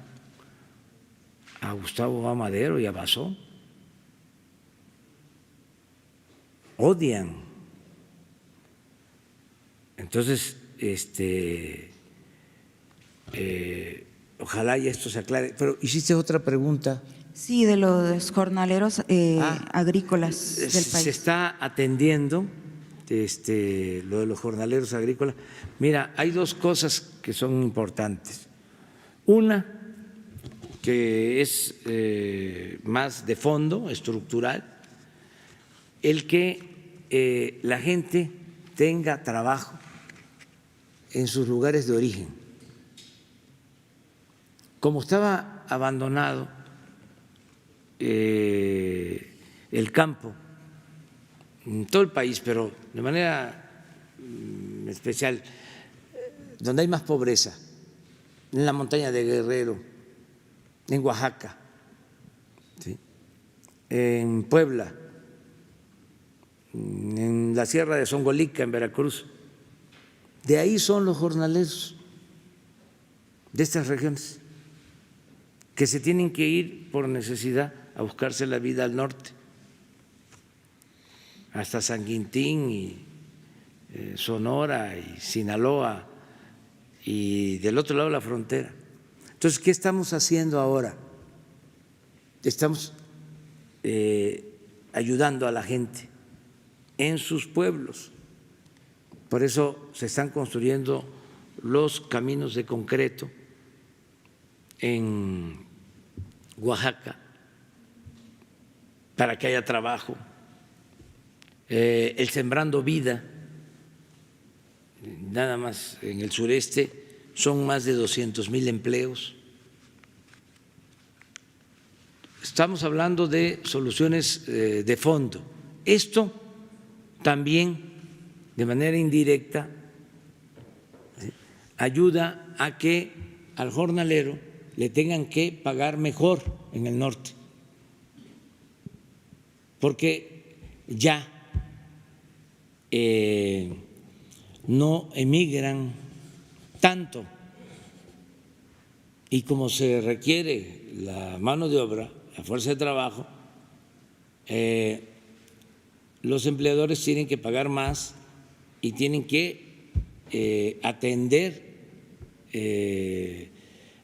C: a Gustavo A. Madero y a Basó. Odian. Entonces, ojalá y esto se aclare. Pero hiciste otra pregunta.
N: Sí, de los jornaleros agrícolas del país.
C: Se está atendiendo lo de los jornaleros agrícolas. Mira, hay dos cosas que son importantes. Una, que es más de fondo, estructural, el que la gente tenga trabajo en sus lugares de origen. Como estaba abandonado el campo en todo el país, pero de manera especial, donde hay más pobreza, en la montaña de Guerrero, en Oaxaca, ¿sí?, en Puebla, en la Sierra de Zongolica, en Veracruz. De ahí son los jornaleros de estas regiones, que se tienen que ir por necesidad a buscarse la vida al norte, hasta San Quintín y Sonora y Sinaloa y del otro lado de la frontera. Entonces, ¿qué estamos haciendo ahora? Estamos ayudando a la gente en sus pueblos. Por eso se están construyendo los caminos de concreto en Oaxaca para que haya trabajo. El Sembrando Vida, nada más en el sureste, son más de 200,000 empleos. Estamos hablando de soluciones de fondo. Esto también, de manera indirecta, ayuda a que al jornalero le tengan que pagar mejor en el norte, porque ya no emigran tanto, y como se requiere la mano de obra, la fuerza de trabajo, los empleadores tienen que pagar más y tienen que atender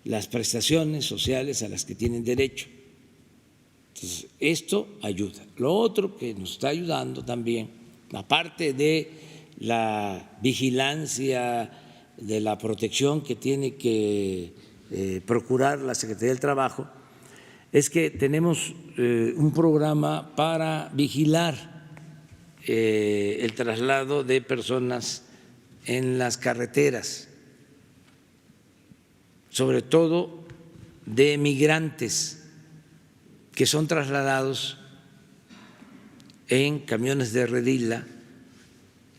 C: las prestaciones sociales a las que tienen derecho. Entonces, esto ayuda. Lo otro que nos está ayudando también, aparte de la vigilancia, de la protección que tiene que procurar la Secretaría del Trabajo, es que tenemos un programa para vigilar el traslado de personas en las carreteras, sobre todo de migrantes que son trasladados en camiones de redila,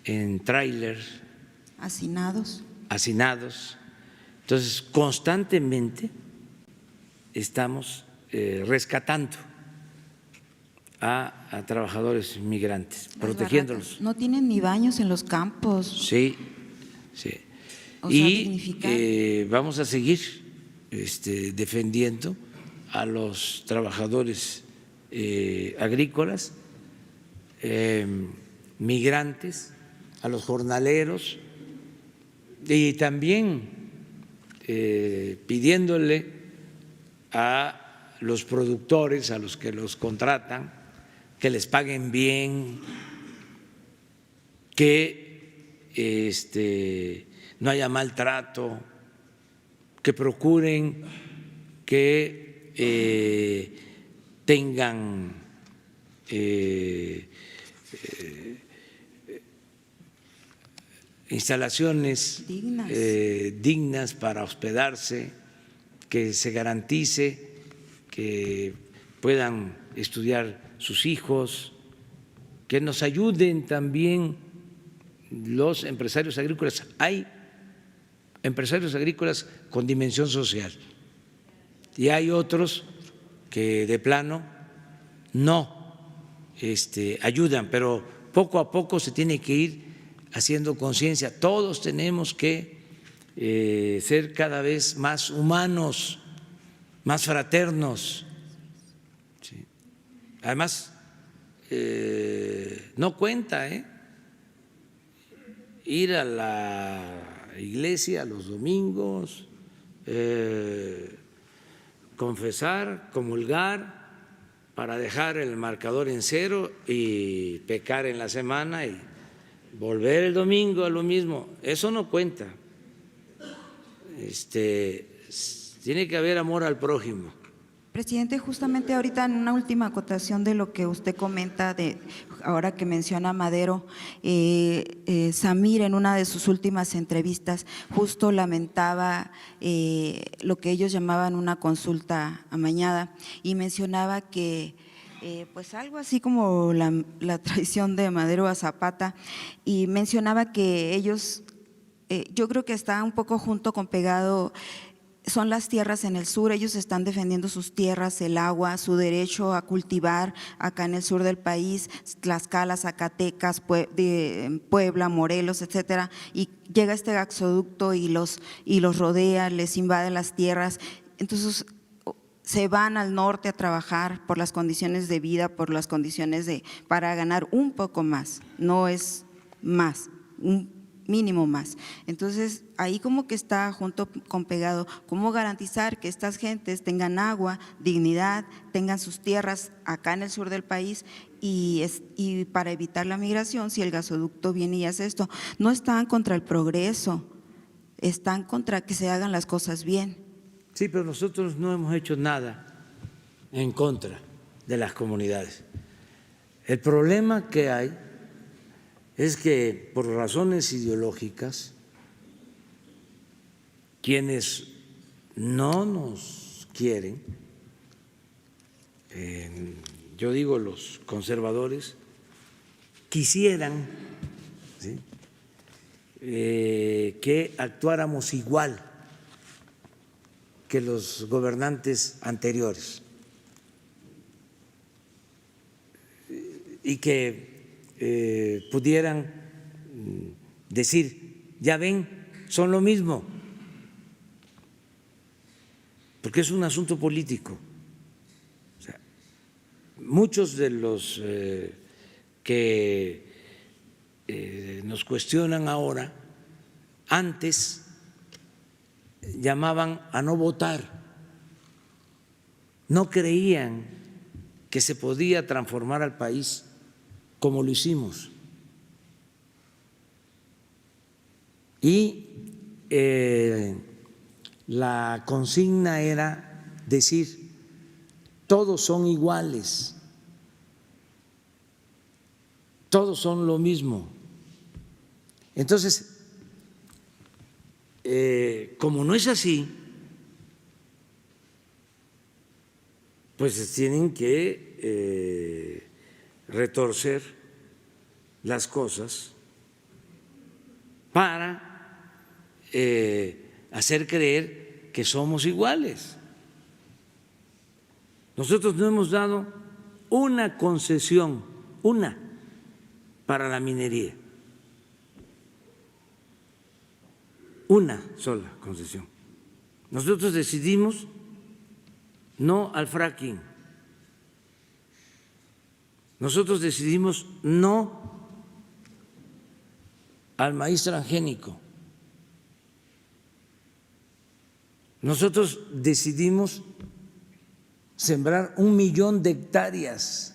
C: en tráiler,
N: hacinados.
C: Entonces, constantemente estamos rescatando a trabajadores migrantes, protegiéndolos.
N: No tienen ni baños en los campos.
C: Sí.
N: O sea,
C: Y
N: dignificar.
C: vamos a seguir defendiendo a los trabajadores agrícolas, migrantes, a los jornaleros, y también pidiéndole a los productores, a los que los contratan, que les paguen bien, que no haya maltrato, que procuren que tengan instalaciones dignas para hospedarse, que se garantice que puedan estudiar sus hijos, que nos ayuden también los empresarios agrícolas. Hay empresarios agrícolas con dimensión social y hay otros que de plano no ayudan, pero poco a poco se tiene que ir haciendo conciencia. Todos tenemos que ser cada vez más humanos, más fraternos. Sí. Además, no cuenta ir a la iglesia los domingos, confesar, comulgar, para dejar el marcador en cero y pecar en la semana y volver el domingo a lo mismo. Eso no cuenta. Tiene que haber amor al prójimo.
N: Presidente, justamente ahorita en una última acotación de lo que usted comenta de ahora que menciona Madero, Samir en una de sus últimas entrevistas justo lamentaba lo que ellos llamaban una consulta amañada y mencionaba que pues algo así como la traición de Madero a Zapata, y mencionaba que ellos, yo creo que está un poco junto con pegado, son las tierras en el sur, ellos están defendiendo sus tierras, el agua, su derecho a cultivar acá en el sur del país, Tlaxcala, Zacatecas, Puebla, Morelos, etcétera, y llega este gasoducto y los rodea, les invade las tierras, entonces se van al norte a trabajar por las condiciones de vida, por las condiciones para ganar un poco más, no es más, un mínimo más. Entonces, ahí como que está junto con pegado, cómo garantizar que estas gentes tengan agua, dignidad, tengan sus tierras acá en el sur del país y para evitar la migración, si el gasoducto viene y hace esto. No están contra el progreso, están contra que se hagan las cosas bien.
C: Sí, pero nosotros no hemos hecho nada en contra de las comunidades. El problema que hay es que por razones ideológicas, quienes no nos quieren, yo digo los conservadores, quisieran, ¿sí?, que actuáramos igual que los gobernantes anteriores y que pudieran decir, ya ven, son lo mismo, porque es un asunto político. O sea, muchos de los que nos cuestionan ahora, antes llamaban a no votar, no creían que se podía transformar al país como lo hicimos. Y la consigna era decir, todos son iguales, todos son lo mismo. Entonces, como no es así, pues tienen que retorcer las cosas para hacer creer que somos iguales. Nosotros no hemos dado una concesión, una, para la minería. Una sola concesión. Nosotros decidimos no al fracking. Nosotros decidimos no al maíz transgénico. Nosotros decidimos sembrar 1 millón de hectáreas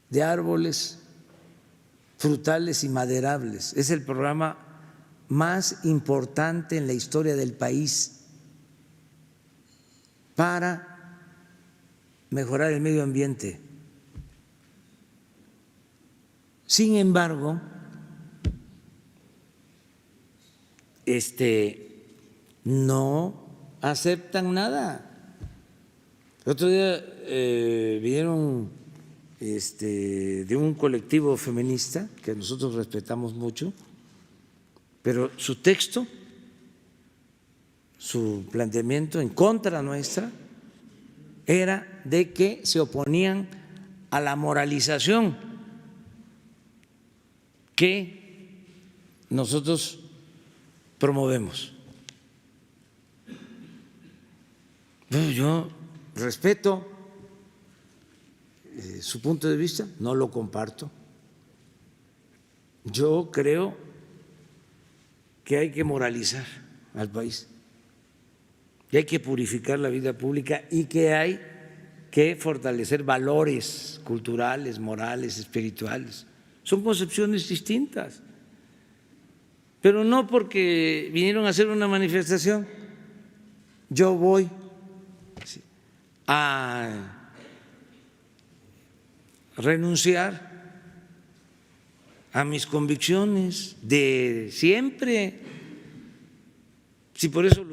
C: de árboles frutales y maderables. Es el programa más importante en la historia del país para mejorar el medio ambiente. Sin embargo, no aceptan nada. El otro día vinieron de un colectivo feminista que nosotros respetamos mucho, pero su texto, su planteamiento en contra nuestra era de que se oponían a la moralización que nosotros promovemos. Yo respeto su punto de vista, no lo comparto. Yo creo que hay que moralizar al país, que hay que purificar la vida pública y que hay que fortalecer valores culturales, morales, espirituales. Son concepciones distintas, pero no porque vinieron a hacer una manifestación, yo voy a renunciar a mis convicciones de siempre. Si por eso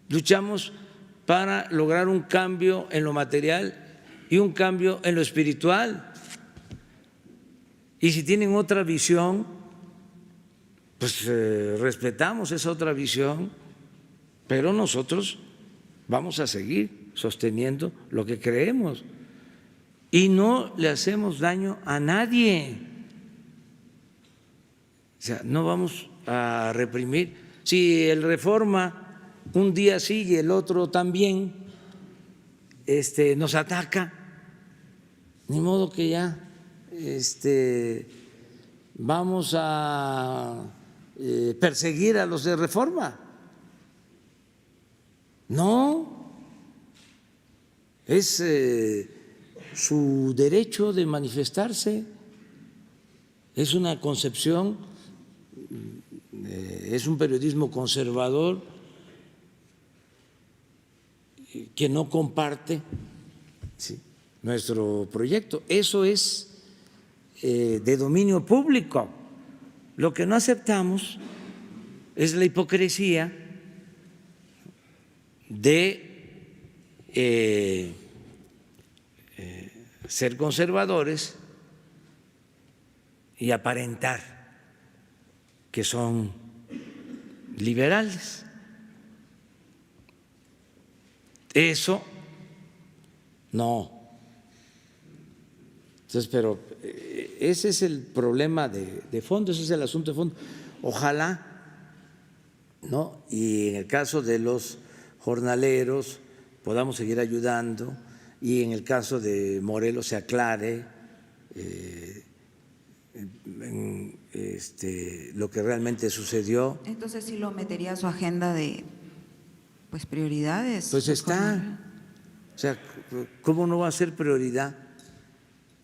C: luchamos para lograr un cambio en lo material y un cambio en lo espiritual. Y si tienen otra visión, pues respetamos esa otra visión, pero nosotros vamos a seguir sosteniendo lo que creemos y no le hacemos daño a nadie. O sea, no vamos a reprimir. Si el Reforma un día sí y el otro también nos ataca, ni modo que ya vamos a perseguir a los de Reforma. No, es su derecho de manifestarse, es una concepción, es un periodismo conservador que no comparte nuestro proyecto. Eso es de dominio público. Lo que no aceptamos es la hipocresía de ser conservadores y aparentar que son liberales. Eso no. Entonces, pero ese es el problema de fondo, ese es el asunto de fondo. Ojalá, ¿no? Y en el caso de los jornaleros podamos seguir ayudando, y en el caso de Morelos se aclare lo que realmente sucedió.
N: Entonces sí lo metería a su agenda de prioridades.
C: Pues está, o sea, ¿cómo no va a ser prioridad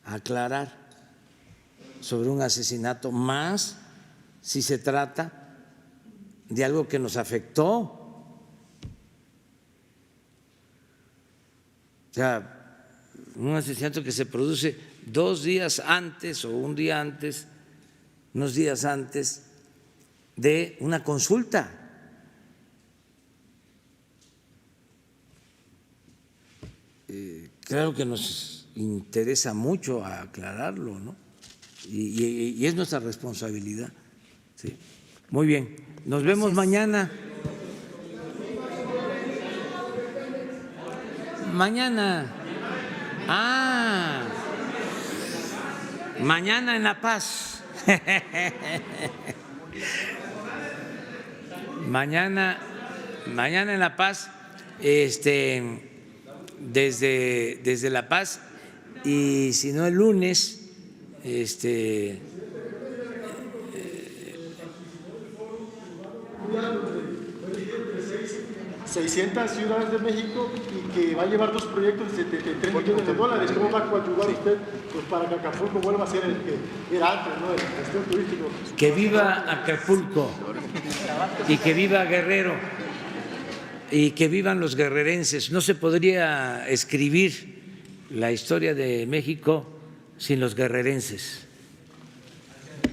C: aclarar sobre un asesinato, más si se trata de algo que nos afectó? O sea, un asesinato que se produce 2 días antes o un día antes, unos días antes de una consulta. Claro que nos interesa mucho aclararlo, ¿no? Y es nuestra responsabilidad. Sí. Muy bien, nos vemos mañana. Mañana. Mañana en La Paz. Mañana en La Paz, desde La Paz, y si no el lunes,
L: 600 ciudades de México y que va a llevar 2 proyectos de 73 millones de dólares. ¿Cómo va a coadyuvar usted para que Acapulco vuelva a ser el que era antes, ¿no? El gestión turístico.
C: Que viva Acapulco y que viva Guerrero y que vivan los guerrerenses. No se podría escribir la historia de México sin los guerrerenses.